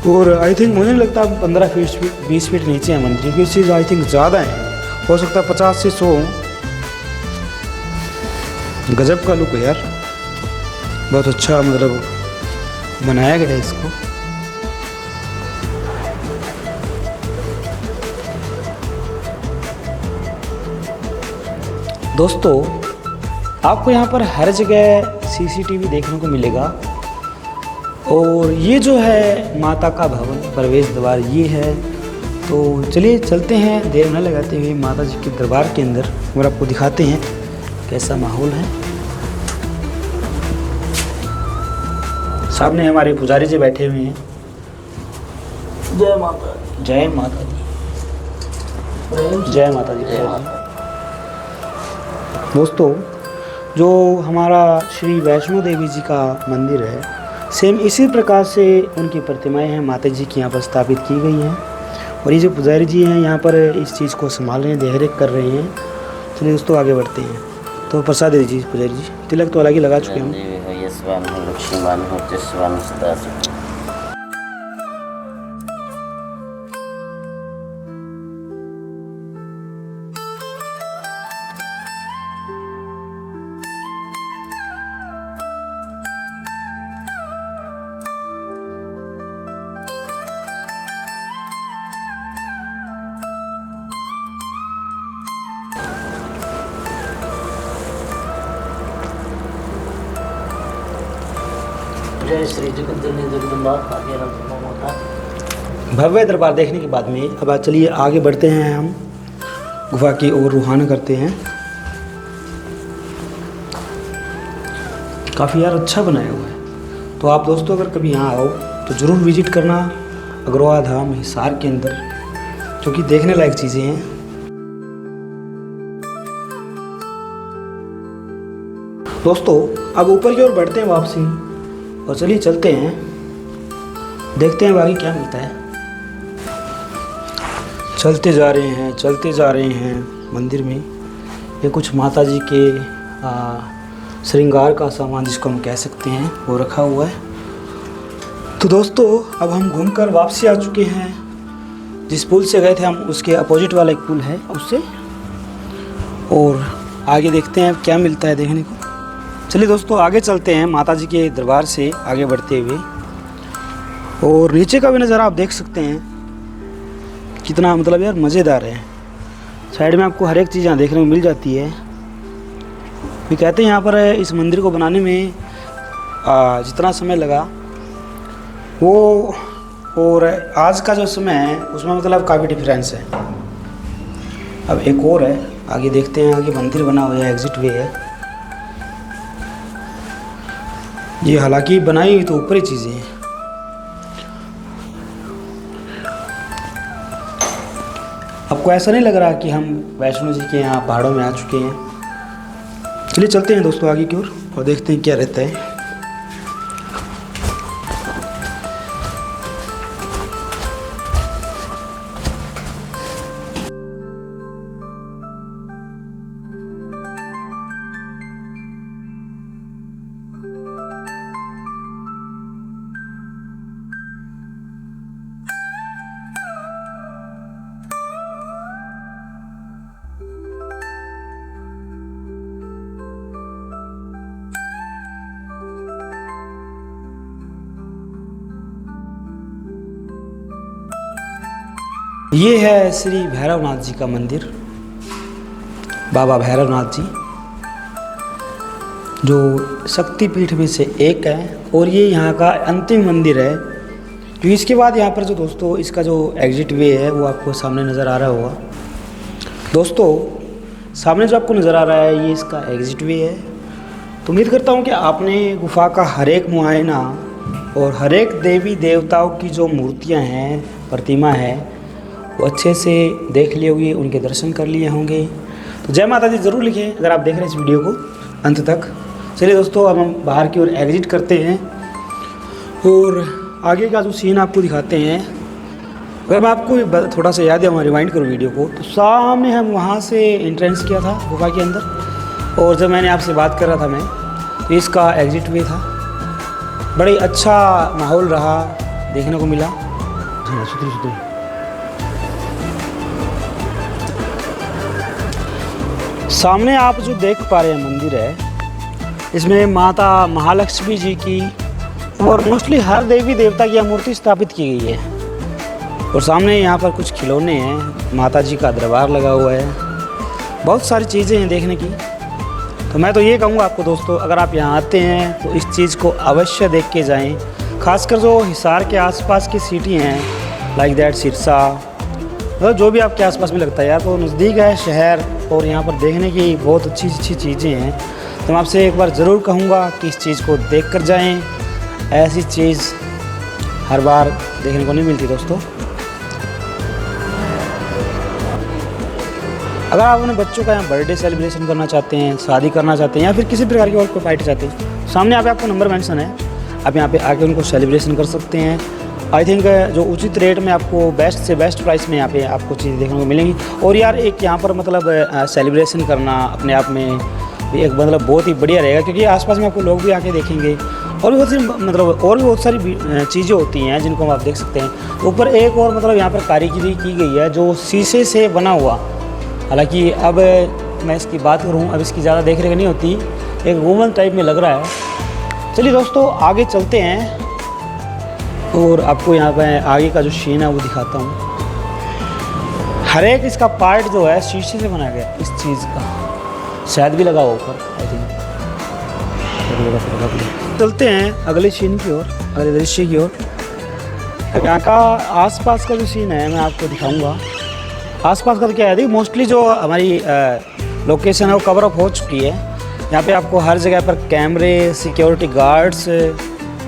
और आई थिंक मुझे नहीं लगता 15 फीट 20 फीट नीचे है मंदिर, क्योंकि चीज़ आई थिंक ज़्यादा है, हो सकता है 50 से 100। गजब का लुक है यार, बहुत अच्छा मतलब बनाया गया है इसको। दोस्तों आपको यहाँ पर हर जगह CCTV देखने को मिलेगा और ये जो है माता का भवन प्रवेश द्वार ये है। तो चलिए चलते हैं देर न लगाते हुए माता जी के दरबार के अंदर और आपको दिखाते हैं कैसा माहौल है। सामने हमारे पुजारी जी बैठे हुए हैं। जय माता, जय माता दी, जय माता दी, जय माता। दोस्तों जो हमारा श्री वैष्णो देवी जी का मंदिर है, सेम इसी प्रकार से उनकी प्रतिमाएं हैं माता जी की यहाँ पर स्थापित की गई हैं और ये जो पुजारी जी हैं यहाँ पर इस चीज़ को संभाल रहे हैं, देख-रेख कर रहे हैं। चलिए दोस्तों आगे बढ़ते हैं। तो प्रसाद दे दीजिए पुजारी जी, तिलक तो अलग ही लगा चुके हैं हम। जय श्री जगन्नाथ जगदम्बा आगे माता। भव्य दरबार देखने के बाद में अब चलिए आगे बढ़ते हैं, हम गुफा की ओर रुहाना करते हैं। काफ़ी यार अच्छा बनाया हुआ है। तो आप दोस्तों अगर कभी यहाँ आओ तो ज़रूर विजिट करना अग्रवाल धाम हिसार के अंदर, क्योंकि देखने लायक चीज़ें हैं। दोस्तों अब ऊपर की ओर बढ़ते हैं वापसी और चलिए चलते हैं, देखते हैं आगे क्या मिलता है। चलते जा रहे हैं मंदिर में। ये कुछ माता जी के श्रृंगार का सामान जिसको हम कह सकते हैं वो रखा हुआ है। तो दोस्तों अब हम घूमकर वापसी आ चुके हैं। जिस पुल से गए थे हम उसके अपोजिट वाला एक पुल है उससे, और आगे देखते हैं क्या मिलता है देखने को। चलिए दोस्तों आगे चलते हैं माता जी के दरबार से आगे बढ़ते हुए, और नीचे का भी नज़ारा आप देख सकते हैं कितना मतलब यार मज़ेदार है। साइड में आपको हर एक चीज़ यहाँ देखने को मिल जाती है। भी कहते हैं यहाँ पर इस मंदिर को बनाने में जितना समय लगा वो और आज का जो समय है उसमें मतलब काफ़ी डिफरेंस है। अब एक और है, आगे देखते हैं। आगे मंदिर बना हुआ है, एग्जिट वे है ये, हालांकि बनाई हुई तो ऊपरी चीज़ें हैं। अब आपको ऐसा नहीं लग रहा कि हम वैष्णो जी के यहाँ पहाड़ों में आ चुके हैं? चलिए चलते हैं दोस्तों आगे की ओर और देखते हैं क्या रहता है। ये है श्री भैरवनाथ जी का मंदिर, बाबा भैरवनाथ जी, जो शक्तिपीठ में से एक है और ये यहाँ का अंतिम मंदिर है। तो इसके बाद यहाँ पर जो दोस्तों इसका जो एग्जिट वे है वो आपको सामने नज़र आ रहा होगा। दोस्तों सामने जो आपको नज़र आ रहा है ये इसका एग्जिट वे है। तो उम्मीद करता हूँ कि आपने गुफा का हर एक मुआयना और हर एक देवी देवताओं की जो मूर्तियाँ हैं, प्रतिमा है, वो अच्छे से देख लिए होंगे, उनके दर्शन कर लिए होंगे। तो जय माता दी ज़रूर लिखें अगर आप देख रहे हैं इस वीडियो को अंत तक। चलिए दोस्तों अब हम बाहर की ओर एग्जिट करते हैं और आगे का जो सीन आपको दिखाते हैं। अगर मैं आपको थोड़ा सा याद है, मैं रिवाइंड करूँ वीडियो को, तो सामने हम वहाँ से एंट्रेंस किया था गुफा के अंदर, और जब मैंने आपसे बात कर रहा था मैं, तो इसका एग्जिट वे था। बड़ी अच्छा माहौल रहा, देखने को मिला। सुधरी सामने आप जो देख पा रहे हैं मंदिर है, इसमें माता महालक्ष्मी जी की और मोस्टली हर देवी देवता की मूर्ति स्थापित की गई है। और सामने यहाँ पर कुछ खिलौने हैं, माता जी का दरबार लगा हुआ है, बहुत सारी चीज़ें हैं देखने की। तो मैं तो ये कहूँगा आपको दोस्तों, अगर आप यहाँ आते हैं तो इस चीज़ को अवश्य देख के जाएँ। खासकर जो हिसार के आसपास की सिटी हैं, लाइक दैट सिरसा, मतलब जो भी आपके आसपास में लगता है यार, तो नज़दीक है शहर और यहाँ पर देखने की बहुत अच्छी अच्छी चीज़ें हैं। तो मैं आपसे एक बार ज़रूर कहूँगा कि इस चीज़ को देख कर जाएँ। ऐसी चीज़ हर बार देखने को नहीं मिलती दोस्तों। अगर आप अपने बच्चों का यहाँ बर्थडे सेलिब्रेशन करना चाहते हैं, शादी करना चाहते हैं या फिर किसी प्रकार की और कोई पार्टी चाहते हैं, सामने यहाँ पे आपको नंबर मेंशन है, आप यहाँ पे आके उनको सेलिब्रेशन कर सकते हैं। आई थिंक जो उचित रेट में आपको बेस्ट से बेस्ट प्राइस में यहाँ पे आपको चीज़ें देखने को मिलेंगी। और यार एक यहाँ पर मतलब सेलिब्रेशन करना अपने आप में एक मतलब बहुत ही बढ़िया रहेगा, क्योंकि आसपास में आपको लोग भी आके देखेंगे और भी बहुत सी मतलब और भी बहुत सारी चीज़ें होती हैं जिनको आप देख सकते हैं। ऊपर एक और मतलब यहाँ पर कारीगरी की गई है जो शीशे से बना हुआ। हालांकि अब मैं इसकी बात करूँ, अब इसकी ज़्यादा देख रेख नहीं होती, एक वूमन टाइप में लग रहा है। चलिए दोस्तों आगे चलते हैं और आपको यहाँ पे आगे का जो सीन है वो दिखाता हूँ। हर एक इसका पार्ट जो है शीशे से बनाया गया, इस चीज़ का शायद भी लगा ऊपर, आई थिंक। चलते हैं अगले सीन की ओर, अगले दृश्य की ओर। यहाँ का आसपास का जो सीन है मैं आपको दिखाऊंगा। आसपास का तो क्या है, देखिए मोस्टली जो हमारी लोकेशन है वो कवर अप हो चुकी है। यहाँ पे आपको हर जगह पर कैमरे, सिक्योरिटी गार्ड्स,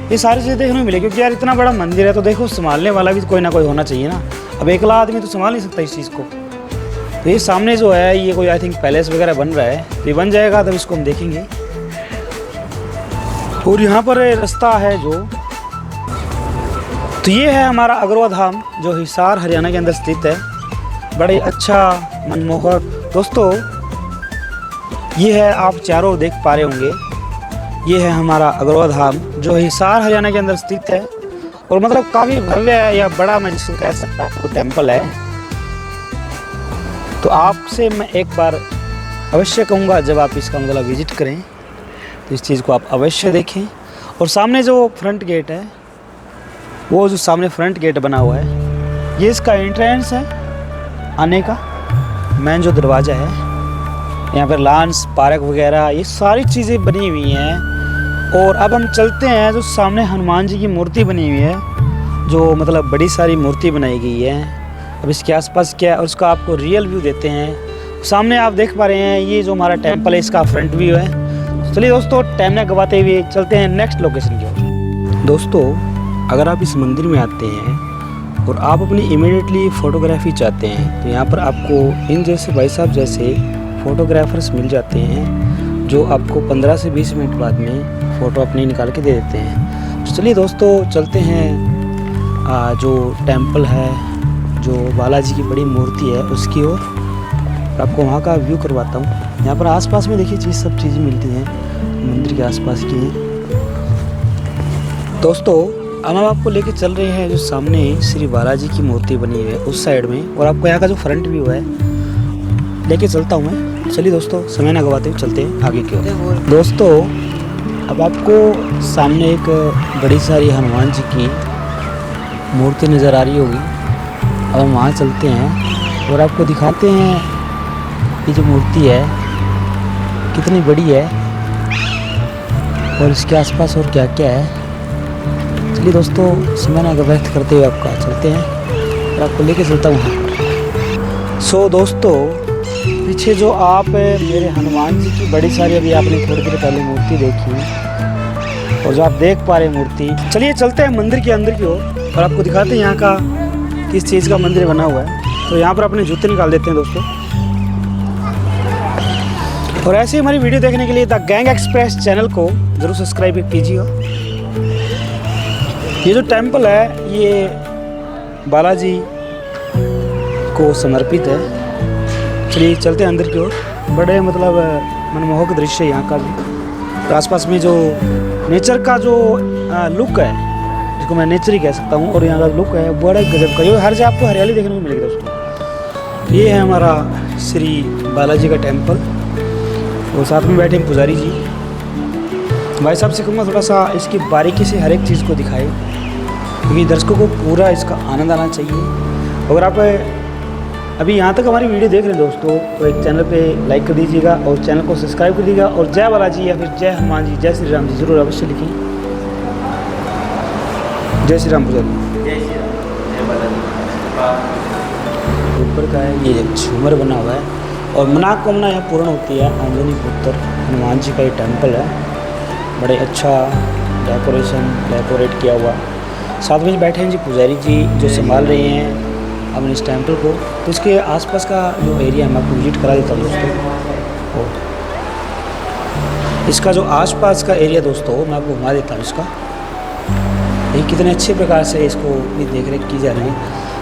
ये सारी चीज़ें देखने को मिले, क्योंकि यार इतना बड़ा मंदिर है तो देखो संभालने वाला भी कोई ना कोई होना चाहिए ना। अब अकेला आदमी तो संभाल नहीं सकता इस चीज़ को। तो ये सामने जो है ये कोई आई थिंक पैलेस वगैरह बन रहा है, तो ये बन जाएगा तब इसको हम देखेंगे। और यहाँ पर रास्ता है जो, तो ये है हमारा अगरवा धाम जो हिसार हरियाणा के अंदर स्थित है। बड़े अच्छा मनमोहक दोस्तों, ये है आप चारों देख पा रहे होंगे, ये है हमारा अगरवा धाम जो हिसार हरियाणा के अंदर स्थित है। और मतलब काफ़ी भव्य है या बड़ा, मैं जिसको कह सकता हूँ, तो टेम्पल है। तो आपसे मैं एक बार अवश्य कहूँगा जब आप इसका मतलब विजिट करें तो इस चीज़ को आप अवश्य देखें। और सामने जो फ्रंट गेट है, वो जो सामने फ्रंट गेट बना हुआ है, ये इसका एंट्रेंस है आने का, मेन जो दरवाज़ा है। यहाँ पर लॉन्स, पार्क वगैरह ये सारी चीज़ें बनी हुई हैं। और अब हम चलते हैं, जो सामने हनुमान जी की मूर्ति बनी हुई है, जो मतलब बड़ी सारी मूर्ति बनाई गई है। अब इसके आसपास क्या है और उसका आपको रियल व्यू देते हैं। सामने आप देख पा रहे हैं ये जो हमारा टेम्पल है, इसका फ्रंट व्यू है। चलिए दोस्तों टाइम न गवाते हुए चलते हैं नेक्स्ट लोकेशन की ओर। दोस्तों अगर आप इस मंदिर में आते हैं और आप अपनी इमीडिएटली फ़ोटोग्राफी चाहते हैं तो यहाँ पर आपको इन जैसे भाई साहब जैसे फ़ोटोग्राफर्स मिल जाते हैं जो आपको 15 से 20 मिनट बाद में फ़ोटो अपनी निकाल के दे देते हैं। तो चलिए दोस्तों चलते हैं जो टेंपल है, जो बालाजी की बड़ी मूर्ति है उसकी ओर, आपको वहाँ का व्यू करवाता हूँ। यहाँ पर आसपास में देखिए सब चीज़ें मिलती हैं मंदिर के आसपास की हैं। दोस्तों अब हम आपको लेके चल रहे हैं जो सामने श्री बालाजी की मूर्ति बनी हुई है उस साइड में, और आपको यहाँ का जो फ्रंट व्यू है लेके चलता हूँ मैं। चलिए दोस्तों समय ना गवाते हुए चलते हैं आगे की ओर। दोस्तों अब आपको सामने एक बड़ी सारी हनुमान जी की मूर्ति नज़र आ रही होगी। अब हम वहाँ चलते हैं और आपको दिखाते हैं ये जो मूर्ति है कितनी बड़ी है और इसके आसपास और क्या क्या है। चलिए दोस्तों समय ना व्यक्त करते हुए आपका चलते हैं और आपको लेके चलता हूँ। सो दोस्तों पीछे जो आप मेरे हनुमान जी की बड़ी सारी अभी आपने थोड़ी देर पहले मूर्ति देखी और जो आप देख पा रहे मूर्ति, चलिए चलते हैं मंदिर के अंदर की ओर और आपको दिखाते हैं यहाँ का किस चीज़ का मंदिर बना हुआ है। तो यहाँ पर अपने जूते निकाल देते हैं दोस्तों। और ऐसे ही हमारी वीडियो देखने के लिए द गैंग एक्सप्रेस चैनल को ज़रूर सब्सक्राइब कीजिए। ये जो टेंपल है ये बालाजी को समर्पित है। चलिए चलते हैं अंदर की ओर। बड़े मतलब मनमोहक दृश्य है यहाँ का भी। आसपास में जो नेचर का जो लुक है जिसको मैं नेचर ही कह सकता हूँ, और यहाँ का लुक है बड़ा गजब का। ये हर जगह आपको हरियाली देखने को मिलेगी दोस्तों। ये है हमारा श्री बालाजी का टेंपल और साथ में बैठे हैं पुजारी जी। भाई साहब से कहूँगा थोड़ा सा इसकी बारीकी से हर एक चीज़ को दिखाए क्योंकि दर्शकों को पूरा इसका आनंद आना चाहिए। अगर आप अभी यहाँ तक हमारी वीडियो देख रहे हैं दोस्तों तो एक चैनल पे लाइक कर दीजिएगा और चैनल को सब्सक्राइब कर दीजिएगा और जय बालाजी या फिर जय हनुमान जी, जय श्री राम जी जरूर अवश्य लिखें। जय श्री राम पुजारी। जय श्री राम, जय बालाजी। ऊपर का है ये झूमर बना हुआ है और मनोकामना यहाँ पूर्ण होती है। अंजनी पुत्र हनुमान जी का ये टेम्पल है, बड़े अच्छा डेकोरेट किया हुआ। साथ में बैठे हैं जी पुजारी जी जो संभाल रहे हैं अपने इस टेम्पल को। तो इसके आसपास का जो एरिया है मैं आपको विजिट करा देता हूँ दोस्तों। इसका जो आसपास का एरिया दोस्तों मैं आपको घुमा देता हूँ इसका। ये कितने अच्छे प्रकार से इसको देख रेख की जा रही है।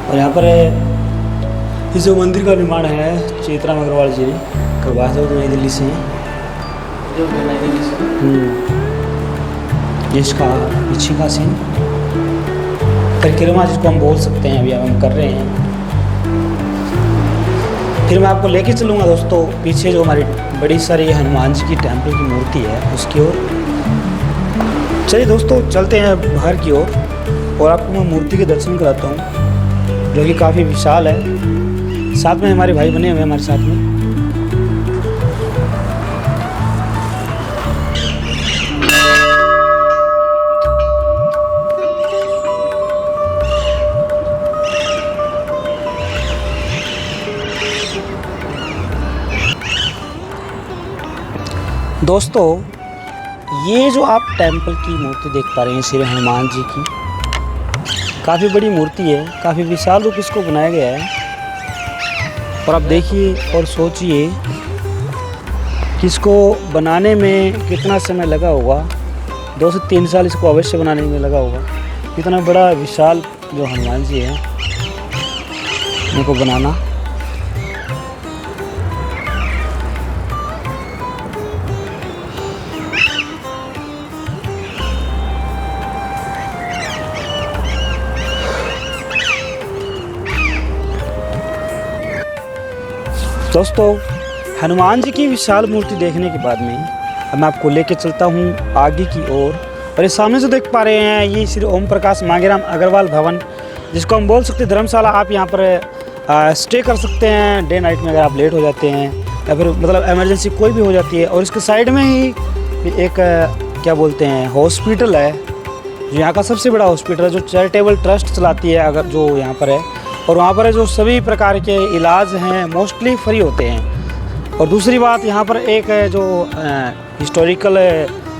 और यहाँ पर इस जो मंदिर का निर्माण है चेतराम अग्रवाल जी ने करवाया था, तो नई दिल्ली से ये इसका पीछे का सीन परिक्रमा जिसको हम बोल सकते हैं अभी हम कर रहे हैं। फिर मैं आपको लेके चलूँगा दोस्तों पीछे जो हमारी बड़ी सारी हनुमान जी की टेंपल की मूर्ति है उसकी ओर। चलिए दोस्तों चलते हैं बाहर की ओर और आपको मैं मूर्ति के दर्शन कराता हूँ जो कि काफ़ी विशाल है। साथ में हमारे भाई बने हुए हमारे साथ में। दोस्तों ये जो आप टेंपल की मूर्ति देख पा रहे हैं श्री हनुमान जी की, काफ़ी बड़ी मूर्ति है, काफ़ी विशाल रूप इसको बनाया गया है। और आप देखिए और सोचिए कि इसको बनाने में कितना समय लगा होगा। 2 से 3 साल इसको अवश्य बनाने में लगा होगा। इतना बड़ा विशाल जो हनुमान जी है इनको बनाना। दोस्तों हनुमान जी की विशाल मूर्ति देखने के बाद में अब मैं आपको लेके चलता हूँ आगे की ओर। और ये सामने जो देख पा रहे हैं ये श्री ओम प्रकाश मांगेराम अग्रवाल भवन, जिसको हम बोल सकते हैं धर्मशाला। आप यहाँ पर स्टे कर सकते हैं डे नाइट में अगर आप लेट हो जाते हैं या फिर मतलब इमरजेंसी कोई भी हो जाती है। और इसके साइड में ही एक क्या बोलते हैं हॉस्पिटल है जो यहाँ का सबसे बड़ा हॉस्पिटल है, जो चैरिटेबल ट्रस्ट चलाती है अगर जो यहाँ पर है। और वहाँ पर जो सभी प्रकार के इलाज हैं मोस्टली फ्री होते हैं। और दूसरी बात यहाँ पर एक जो हिस्टोरिकल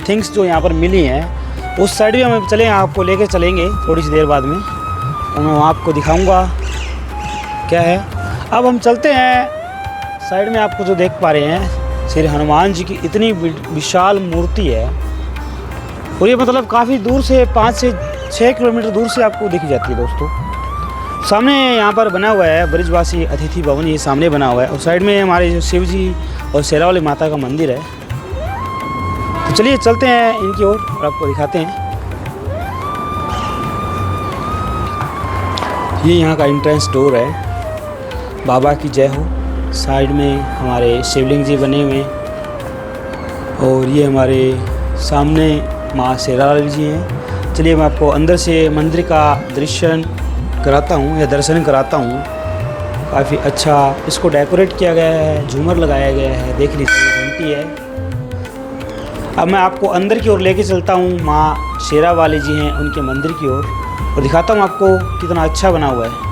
थिंग्स जो यहाँ पर मिली हैं उस साइड भी हम चलें, आपको लेके चलेंगे थोड़ी सी देर बाद में। और मैं वहाँ आपको दिखाऊंगा क्या है। अब हम चलते हैं साइड में। आपको जो देख पा रहे हैं श्री हनुमान जी की इतनी विशाल मूर्ति है, और ये मतलब काफ़ी दूर से 5 से 6 किलोमीटर दूर से आपको दिख जाती है दोस्तों। सामने यहाँ पर बना हुआ है ब्रिजवासी अतिथि भवन, ये सामने बना हुआ है, और साइड में हमारे जो शिव जी और शेरावाली माता का मंदिर है। तो चलिए चलते हैं इनकी ओर और आपको दिखाते हैं। ये यहाँ का एंट्रेंस डोर है। बाबा की जय हो। साइड में हमारे शिवलिंग जी बने हुए हैं, और ये हमारे सामने माँ शेरावाली जी हैं। चलिए मैं आपको अंदर से मंदिर का दृश्य कराता हूँ या दर्शन कराता हूँ। काफ़ी अच्छा इसको डेकोरेट किया गया है, झूमर लगाया गया है, देख लीजिए घंटी है। अब मैं आपको अंदर की ओर लेके चलता हूँ, माँ शेरावाली जी हैं उनके मंदिर की ओर, और दिखाता हूँ आपको कितना अच्छा बना हुआ है।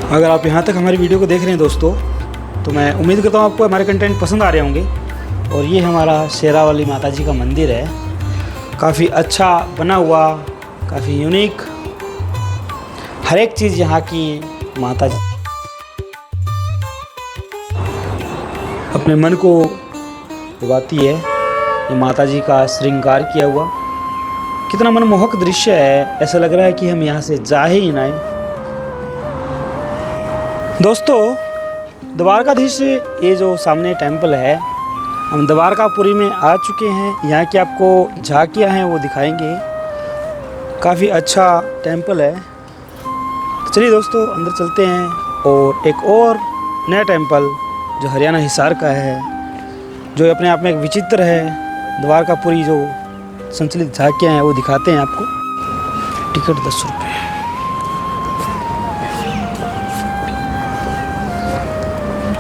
अगर आप यहाँ तक हमारी वीडियो को देख रहे हैं दोस्तों, तो मैं उम्मीद करता हूँ आपको हमारे कंटेंट पसंद आ रहे होंगे। और ये हमारा शेरावाली माता जी का मंदिर है, काफ़ी अच्छा बना हुआ, काफ़ी यूनिक, हर एक चीज़ यहाँ की माता जी अपने मन को लुभाती है। ये माता जी का श्रृंगार किया हुआ कितना मनमोहक दृश्य है, ऐसा लग रहा है कि हम यहाँ से जा ही ना आए। दोस्तों द्वारकाधीश, ये जो सामने टेंपल है, हम द्वारकापुरी में आ चुके हैं। यहाँ की आपको झांकियाँ हैं वो दिखाएंगे। काफ़ी अच्छा टेंपल है। तो चलिए दोस्तों अंदर चलते हैं। और एक और नया टेंपल जो हरियाणा हिसार का है, जो अपने आप में एक विचित्र है, द्वारकापुरी जो संचलित झांकियाँ हैं वो दिखाते हैं आपको। टिकट 10 रुपये।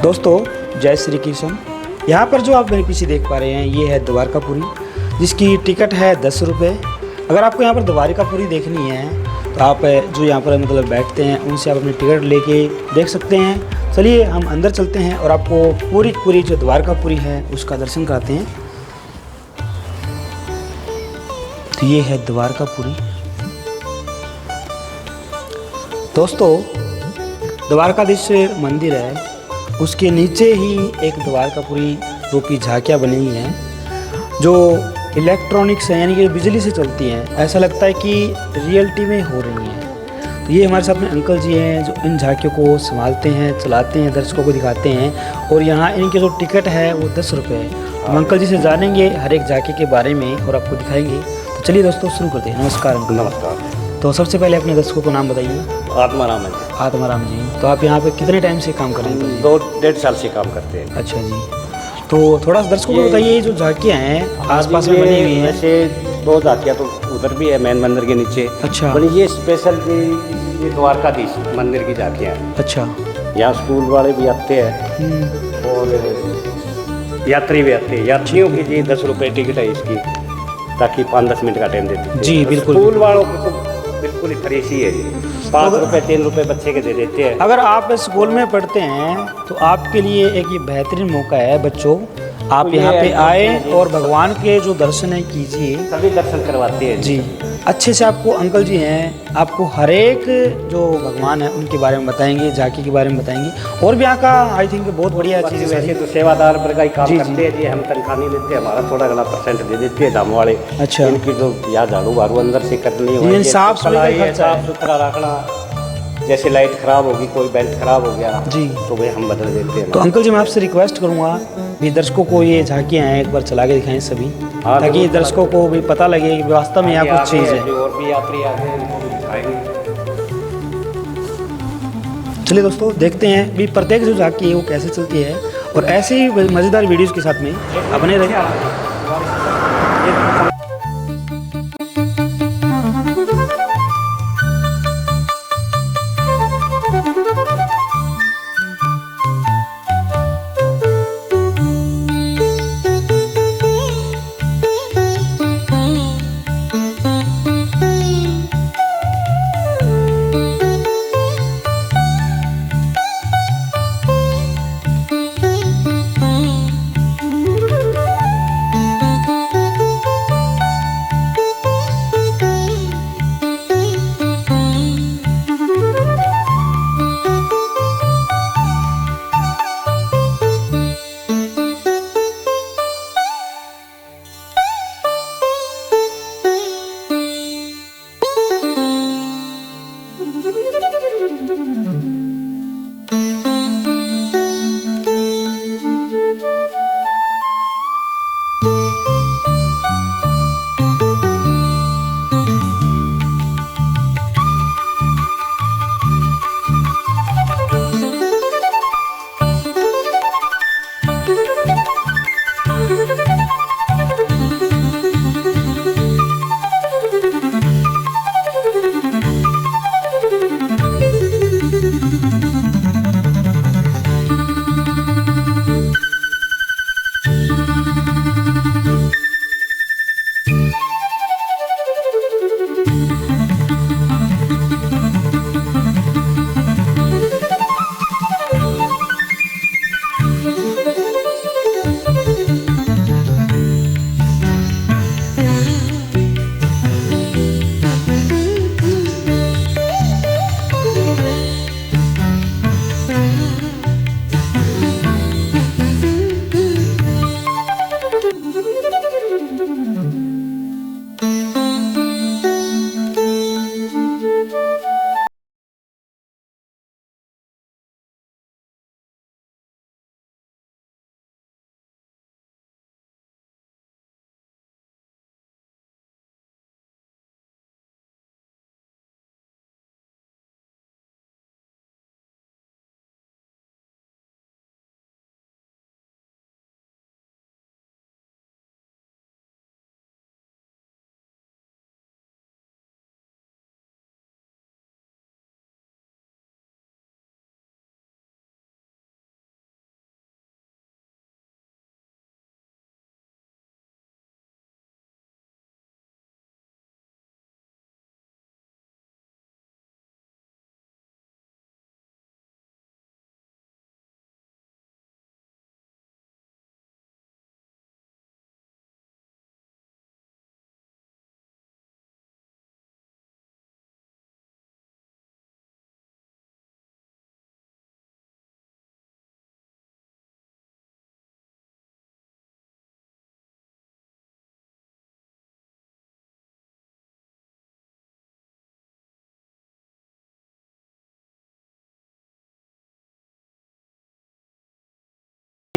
दोस्तों जय श्री कृष्ण। यहाँ पर जो आप मेरे पीछे देख पा रहे हैं ये है द्वारकापुरी, जिसकी टिकट है 10 रुपये। अगर आपको यहाँ पर द्वारकापुरी देखनी है तो आप जो यहाँ पर मतलब बैठते हैं उनसे आप अपनी टिकट लेके देख सकते हैं। चलिए हम अंदर चलते हैं और आपको पूरी जो द्वारकापुरी है उसका दर्शन कराते हैं। तो ये है द्वारकापुरी। दोस्तों द्वारकाधीश मंदिर है, उसके नीचे ही एक द्वारकापुरी जो कि झांकियाँ बनी हुई हैं, जो इलेक्ट्रॉनिक्स हैं, यानी कि बिजली से चलती हैं। ऐसा लगता है कि रियलिटी में हो रही हैं। तो ये हमारे साथ में अंकल जी हैं जो इन झांकियों को संभालते हैं, चलाते हैं, दर्शकों को दिखाते हैं। और यहाँ इनके जो टिकट है वो 10 रुपये है। हम अंकल जी से जानेंगे हर एक झांकी के बारे में और आपको दिखाएंगे। तो चलिए दोस्तों शुरू करते हैं। नमस्कार अंकल। नमस्कार। तो सबसे पहले अपने दर्शकों को नाम बताइए। आत्माराम है। आत्माराम जी। तो आप यहाँ पे कितने टाइम से काम कर रहे हैं? 2-1.5 साल से काम करते हैं। अच्छा जी। तो थोड़ा सा दर्शकों को बताइए, ये जो झांकियाँ हैं आसपास में बनी हुई हैं। वैसे 2 झांकियाँ तो उधर भी है मेन मंदिर के नीचे। अच्छा। पर ये स्पेशल ये द्वारकाधीश मंदिर की झांकियाँ हैं। अच्छा। यहाँ स्कूल वाले भी आते हैं और यात्री भी आते हैं। यात्रियों की जी 10 रुपये टिकट है इसकी, ताकि 5-10 मिनट का टाइम देते हैं। जी बिल्कुल। स्कूल वालों को तो बिल्कुल ही फ्री ही है। 5 रुपये 3 रुपये बच्चे के दे देते हैं। अगर आप स्कूल में पढ़ते हैं तो आपके लिए एक ये बेहतरीन मौका है बच्चों, आप यहाँ पे आए और भगवान के जो दर्शन है कीजिए। सभी दर्शन करवाते हैं जी अच्छे से। आपको अंकल जी हैं, आपको हर एक जो भगवान है उनके बारे में बताएंगे, झांकी के बारे में बताएंगे। और भी यहाँ का आई थिंक बहुत बढ़िया चीज़ है। वैसे तो सेवादार वर्ग का ही काम जी, करते हैं जी। हम तनख्वाह नहीं लेते, हमारा थोड़ा घना % दे देते हैं दाम वाले। अच्छा। इनकी जो यहाँ झाड़ू वाड़ू अंदर से करनी हो, साफ सफाई का खर्चा है। साफ सुथरा रखना, जैसे लाइट खराब होगी, कोई बेल्ट खराब हो गया जी, तो भाई हम बदल देते हैं। तो अंकल जी मैं आपसे रिक्वेस्ट करूँगा भी दर्शकों को ये झांकियाँ हैं एक बार चला के दिखाएं सभी, ताकि दर्शकों को भी पता लगे कि वास्तव में यहाँ कुछ चीज़ है। और भी यात्री आते हैं उनको दिखाएंगे। चलिए दोस्तों देखते हैं भी प्रत्येक जो झांकी है वो कैसे चलती है, और ऐसे ही मज़ेदार वीडियोज़ के साथ में अपने रहे।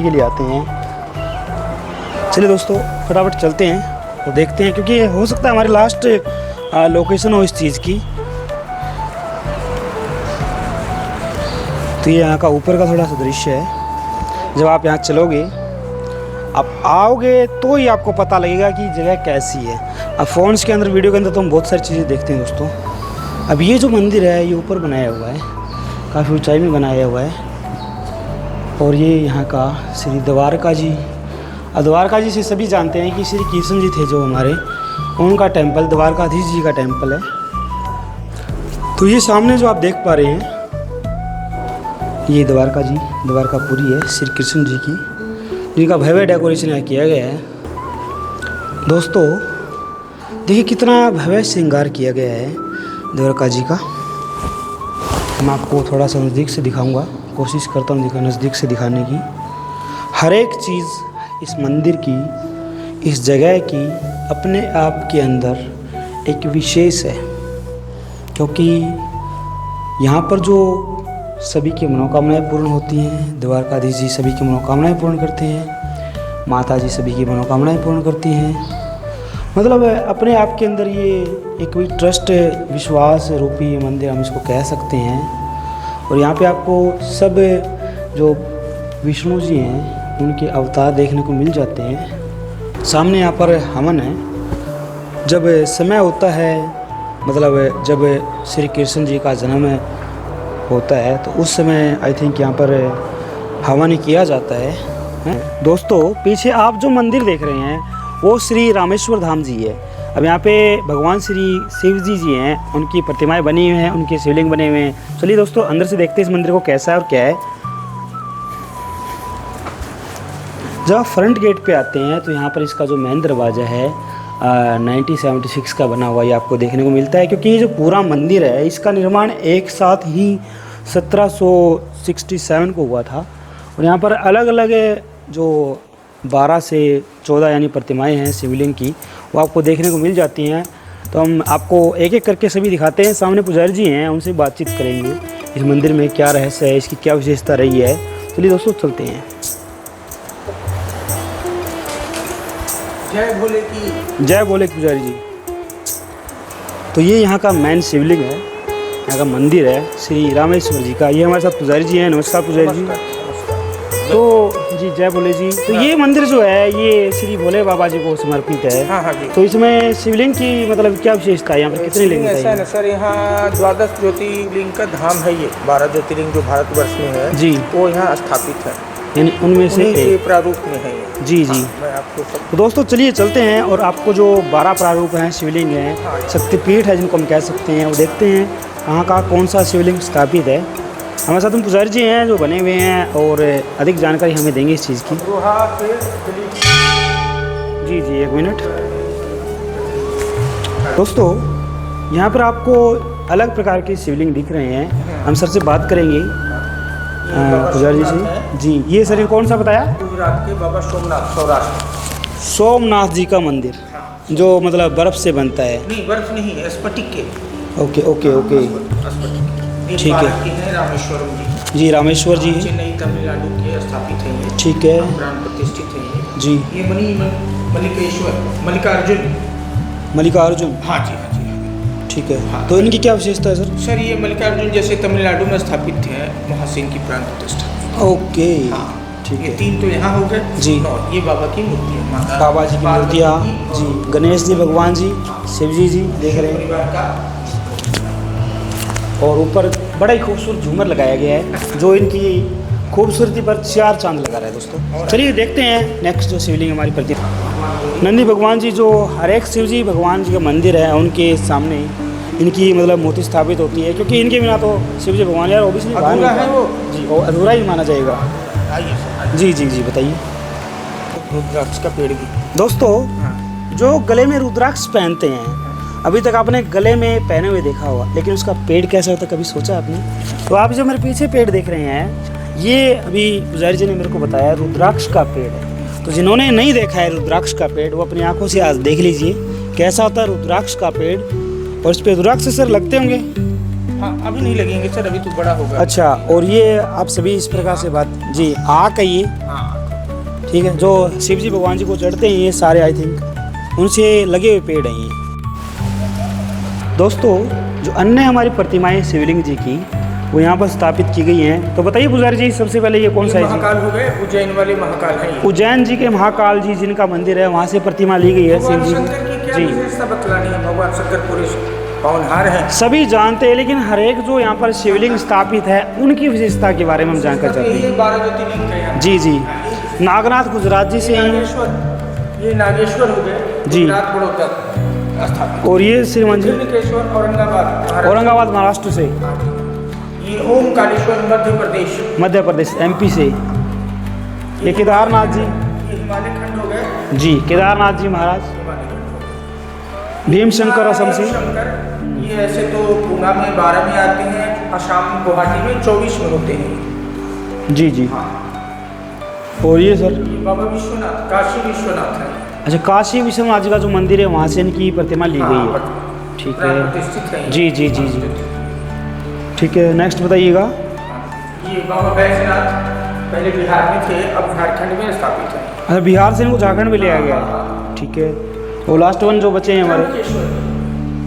के लिए आते हैं। चलिए दोस्तों फटाफट चलते हैं और देखते हैं, क्योंकि हो सकता है हमारी लास्ट लोकेशन हो इस चीज़ की। तो ये यहाँ का ऊपर का थोड़ा सा दृश्य है। जब आप यहाँ चलोगे, आप आओगे तो ही आपको पता लगेगा कि जगह कैसी है। अब फ़ोन्स के अंदर, वीडियो के अंदर तो हम बहुत सारी चीज़ें देखते हैं दोस्तों। अब ये जो मंदिर है ये ऊपर बनाया हुआ है, काफ़ी ऊंचाई में बनाया हुआ है। और ये यहाँ का श्री द्वारका जी, द्वारका जी से सभी जानते हैं कि श्री कृष्ण जी थे जो हमारे, उनका टेम्पल द्वारकाधीश जी का टेम्पल है। तो ये सामने जो आप देख पा रहे हैं ये द्वारका जी, द्वारकापुरी है श्री कृष्ण जी की, जिनका भव्य डेकोरेशन यहाँ किया गया है। दोस्तों देखिए कितना भव्य श्रृंगार किया गया है द्वारका जी का। मैं आपको थोड़ा सा नज़दीक से दिखाऊंगा, कोशिश करता हूँ नज़दीक से दिखाने की। हर एक चीज़ इस मंदिर की, इस जगह की अपने आप के अंदर एक विशेष है, क्योंकि यहाँ पर जो सभी की मनोकामनाएं पूर्ण होती हैं, द्वारकाधीश जी सभी की मनोकामनाएं पूर्ण करते हैं, माता जी सभी की मनोकामनाएं पूर्ण करती हैं। मतलब अपने आप के अंदर ये एक भी ट्रस्ट, विश्वास रूपी मंदिर हम इसको कह सकते हैं। और यहाँ पे आपको सब जो विष्णु जी हैं उनके अवतार देखने को मिल जाते हैं। सामने यहाँ पर हवन है। जब समय होता है, मतलब जब श्री कृष्ण जी का जन्म होता है तो उस समय आई थिंक यहाँ पर हवन किया जाता है। दोस्तों पीछे आप जो मंदिर देख रहे हैं वो श्री रामेश्वर धाम जी है। अब यहाँ पे भगवान श्री शिव जी हैं, उनकी प्रतिमाएं बनी हुई हैं, उनके शिवलिंग बने हुए हैं। चलिए दोस्तों अंदर से देखते हैं इस मंदिर को कैसा है और क्या है। जब आप फ्रंट गेट पे आते हैं तो यहाँ पर इसका जो मेन दरवाज़ा है 1976 का बना हुआ ये आपको देखने को मिलता है, क्योंकि ये जो पूरा मंदिर है इसका निर्माण एक साथ ही 1767 को हुआ था। और यहाँ पर अलग अलग जो 12 से 14 यानी प्रतिमाएं हैं शिवलिंग की, वो आपको देखने को मिल जाती हैं। तो हम आपको एक एक करके सभी दिखाते हैं। सामने पुजारी जी हैं, उनसे बातचीत करेंगे इस मंदिर में क्या रहस्य है, इसकी क्या विशेषता रही है। चलिए दोस्तों चलते हैं। जय भोले की जय भोले पुजारी जी। तो ये यहाँ का मेन शिवलिंग है, यहाँ का मंदिर है श्री रामेश्वर जी का। ये हमारे साथ पुजारी जी हैं। नमस्कार पुजारी जी। तो जी जय भोले जी। तो ये मंदिर जो है ये श्री भोले बाबा जी को समर्पित है। हाँ जी। तो इसमें शिवलिंग की मतलब क्या विशेषता है, यहाँ पर कितने लिंग ऐसा है ना हैं? सर, यहाँ 12 ज्योतिर्लिंग का धाम है। ये 12 ज्योतिर्लिंग जो भारतवर्ष में है जी, वो यहाँ स्थापित है, यानी उनमें से उन्हीं के एक। प्रारूप में है ये। जी जी। मैं आपको सब तो दोस्तों चलिए चलते हैं और आपको जो 12 प्रारूप हैं शिवलिंग हैं, शक्तिपीठ है जिनको हम कह सकते हैं, वो देखते हैं कहाँ का कौन सा शिवलिंग स्थापित है। हमारे साथ हम पुजारी जी हैं जो बने हुए हैं और अधिक जानकारी हमें देंगे इस चीज़ की। जी जी एक मिनट। दोस्तों यहाँ पर आपको अलग प्रकार के शिवलिंग दिख रहे हैं। हम सर से बात करेंगे पुजारी से। जी ये सर कौन सा बताया? गुजरात के बाबा सोमनाथ, सौराष्ट्र। सोमनाथ जी का मंदिर जो मतलब बर्फ़ से बनता है। नहीं बर्फ नहीं है, स्फटिक के। ओके ओके ओके ठीक है। भारत के हैं रामेश्वरम जी। जी रामेश्वर जी हैं। चेन्नई तमिलनाडु के स्थापित है ये। ठीक है प्राण प्रतिष्ठित है ये। जी। ये मल्लिकेश्वर मल्लिकार्जुन। मल्लिकार्जुन। हाँ जी हाँ जी। ठीक है। तो इनकी क्या विशेषता है सर? सर ये मल्लिकार्जुन जैसे तमिलनाडु में स्थापित है, वहाँ से इनकी प्राण प्रतिष्ठा। ओके हाँ ठीक ये है। 3 तो यहाँ हो गए जी। और ये बाबा की मूर्ति है, माता बाबा जी की पार्वती मूर्तियाँ की जी, गणेश जी भगवान जी, शिव जी देख रहे हैं। परिवार का। और ऊपर बड़ा ही खूबसूरत झूमर लगाया गया है जो इनकी खूबसूरती पर 4 चांद लगा रहा है दोस्तों। चलिए देखते हैं नेक्स्ट जो शिवलिंग हमारी प्रति नंदी भगवान जी, जो हर एक शिव जी भगवान जी का मंदिर है उनके सामने इनकी मतलब मूर्ति स्थापित होती है, क्योंकि इनके बिना तो शिव जी भगवान यार ओबियसली अधूरा है वो जी, और अधूरा ही माना जाएगा। आइए सर। जी जी जी बताइए। रुद्राक्ष का पेड़ भी। दोस्तों जो गले में रुद्राक्ष पहनते हैं, अभी तक आपने गले में पहने हुए देखा होगा, लेकिन उसका पेड़ कैसा होता है कभी सोचा आपने? तो आप जो मेरे पीछे पेड़ देख रहे हैं ये अभी पुजारी जी ने मेरे को बताया रुद्राक्ष का पेड़ है। तो जिन्होंने नहीं देखा है रुद्राक्ष का पेड़ वो अपनी आंखों से आज देख लीजिए कैसा होता है रुद्राक्ष का पेड़। और इस पे रुद्राक्ष सर लगते होंगे? हाँ अभी नहीं लगेंगे सर, अभी तो बड़ा होगा। अच्छा। और ये आप सभी इस प्रकार से बात जी आ कहिए। हाँ ठीक है, जो शिव जी भगवान जी को चढ़ते हैं ये सारे आई थिंक उनसे लगे हुए पेड़ हैं ये। दोस्तों जो अन्य हमारी प्रतिमाएं शिवलिंग जी की वो यहाँ पर स्थापित की गई हैं, तो बताइए पुजारी जी सबसे पहले ये कौन सा है? महाकाल हो गए, उज्जैन वाले महाकाल हैं। उज्जैन जी के महाकाल जी जिनका मंदिर है वहाँ से प्रतिमा ली गई है शिव जी की। जी विशेषता बतलानी है, भगवान शंकर पूरे पावनहार हैं। सभी जानते हैं, लेकिन हर एक जो यहाँ पर शिवलिंग स्थापित है उनकी विशेषता के बारे में हम जानकर चाहते हैं। 12 ज्योतिर्लिंग है यहाँ। जी जी, नागनाथ गुजरात जी से हैं ये नागेश्वर हो गए जी। गुजरात बड़ौदा स्थापित। और ये श्री मंदिर त्रिनेकेश्वर औरंगाबाद महाराष्ट्र से, ये ओमकारेश्वर मध्य प्रदेश MP से। ये केदारनाथ जी, ये हिमालय खंड हो गए जी केदारनाथ जी महाराज। भीम शंकर असम से। शंकर ये ऐसे तो पूना में 12 में आते हैं, असम गुवाहाटी में 24 में होते हैं। जी जी। और ये सर ये बाबा विश्वनाथ, काशी विश्वनाथ है। अच्छा, काशी विश्वनाथ जी का जो मंदिर है वहाँ से इनकी प्रतिमा ली गई है। ठीक है प्रतिष्ठित है। जी जी जी जी, ठीक है। नेक्स्ट बताइएगा। ये बाबा बैजनाथ पहले बिहार में थे, अब झारखंड में स्थापित है। अच्छा, बिहार से इनको झारखंड में ले आया गया है। ठीक है। और लास्ट वन जो बचे हैं हमारे,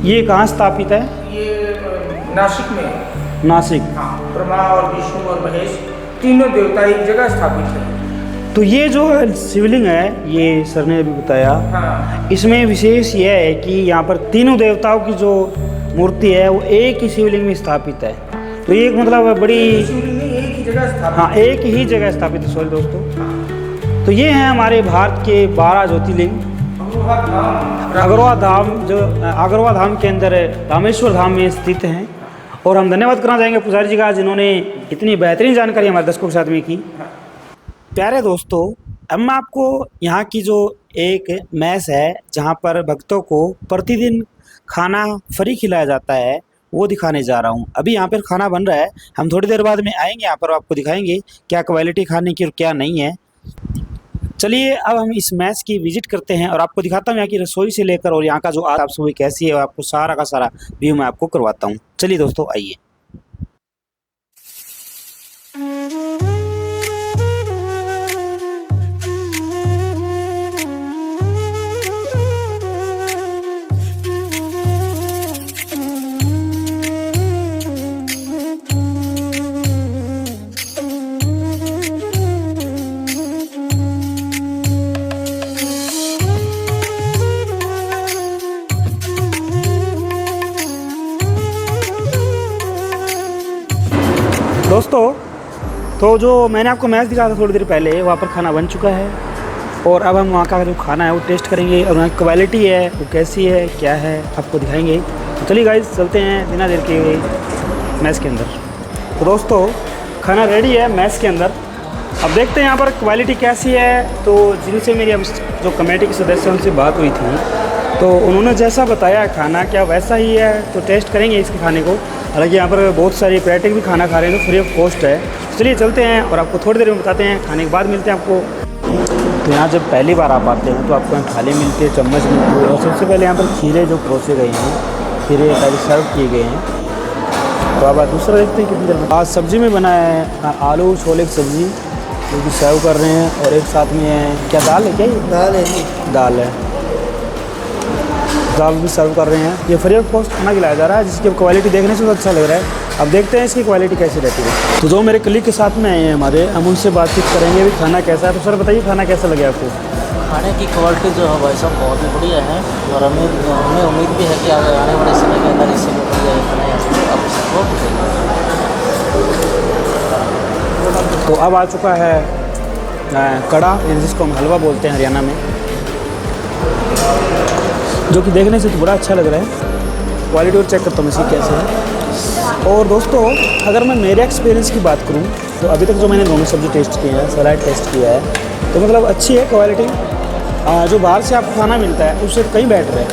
ये कहाँ स्थापित है? ये नासिक में है। नासिक। हाँ, ब्रह्मा और विष्णु और महेश तीनों देवता एक जगह स्थापित है। तो ये जो शिवलिंग है ये सर ने अभी बताया, हाँ, इसमें विशेष यह है कि यहाँ पर तीनों देवताओं की जो मूर्ति है वो एक ही शिवलिंग में स्थापित है। तो ये एक मतलब बड़ी, शिवलिंग एक ही जगह स्थापित। हाँ एक ही जगह स्थापित है। सॉरी दोस्तों, तो ये हैं हमारे भारत के 12 ज्योतिर्लिंग। अगरवा धाम जो अगरवा धाम के अंदर रामेश्वर धाम में स्थित हैं। और हम धन्यवाद करना चाहेंगे पुजारी जी का जिन्होंने इतनी बेहतरीन जानकारी हमारे दर्शकों के साथ में की। प्यारे दोस्तों, अब मैं आपको यहाँ की जो एक मैस है जहाँ पर भक्तों को प्रतिदिन खाना फ्री खिलाया जाता है वो दिखाने जा रहा हूँ। अभी यहाँ पर खाना बन रहा है, हम थोड़ी देर बाद में आएंगे यहाँ पर, आपको दिखाएंगे क्या क्वालिटी खाने की और क्या नहीं है। चलिए अब हम इस मैस की विजिट करते हैं और आपको दिखाता हूँ यहाँ की रसोई से लेकर और यहाँ का जो साफ सफाई कैसी है, आपको सारा का सारा व्यू मैं आपको करवाता हूँ। चलिए दोस्तों आइए। दोस्तों तो जो मैंने आपको मैच दिखाया था थोड़ी देर पहले, वहाँ पर खाना बन चुका है और अब हम वहाँ का जो खाना है वो टेस्ट करेंगे और वहाँ की क्वालिटी है वो कैसी है क्या है आपको दिखाएंगे। तो चलिए गाइस चलते हैं बिना देर के मैस के अंदर। तो दोस्तों खाना रेडी है मैस के अंदर, अब देखते हैं यहाँ पर क्वालिटी कैसी है। तो जिनसे मेरी अब जो कमेटी के सदस्य उनसे बात हुई थी तो उन्होंने जैसा बताया खाना क्या वैसा ही है, तो टेस्ट करेंगे इसके खाने को। हालांकि यहाँ पर बहुत सारे पर्यटक भी खाना खा रहे हैं तो फ्री ऑफ कॉस्ट है। चलिए चलते हैं और आपको थोड़ी देर में बताते हैं, खाने के बाद मिलते हैं आपको। तो यहाँ जब पहली बार आप आते हैं तो आपको यहाँ थाली मिलती है, चम्मच मिलती है और सबसे पहले यहाँ पर खीरे जो परोसे गए हैं, खीरे पहले सर्व किए गए हैं। तो अब दूसरा देखते हैं कितनी देर में। आज सब्ज़ी में बना है आलू छोले की सब्ज़ी जो कि सर्व कर रहे हैं और एक साथ में है क्या दाल है, क्या ये दाल है, दाल है, दाल भी सर्व कर रहे हैं। ये फ्री ऑफ कॉस्ट खाना खिलाया जा रहा है जिसकी क्वालिटी देखने से तो अच्छा लग रहा है। अब देखते हैं इसकी क्वालिटी कैसी रहती है। तो जो मेरे कलीग के साथ में आए हैं हमारे, हम उनसे बातचीत करेंगे भी खाना कैसा है। तो सर बताइए खाना कैसा लगे आपको? खाने की क्वालिटी जो है भाई साहब बहुत ही बढ़िया है और हमें उम्मीद भी है कि आने वाले समय के अंदर इससे भी बढ़िया खाना आप सबको मिलेगा। तो अब आ चुका है कड़ा, जिसको हम हलवा बोलते हैं हरियाणा में, जो कि देखने से तो बड़ा अच्छा लग रहा है। क्वालिटी और चेक करता हूँ इसकी कैसे है। और दोस्तों अगर मैं मेरे एक्सपीरियंस की बात करूँ तो अभी तक जो मैंने दोनों सब्ज़ी टेस्ट किए हैं, सलाद टेस्ट किया है, तो मतलब अच्छी है क्वालिटी। जो बाहर से आपको खाना मिलता है उससे कहीं बेटर है।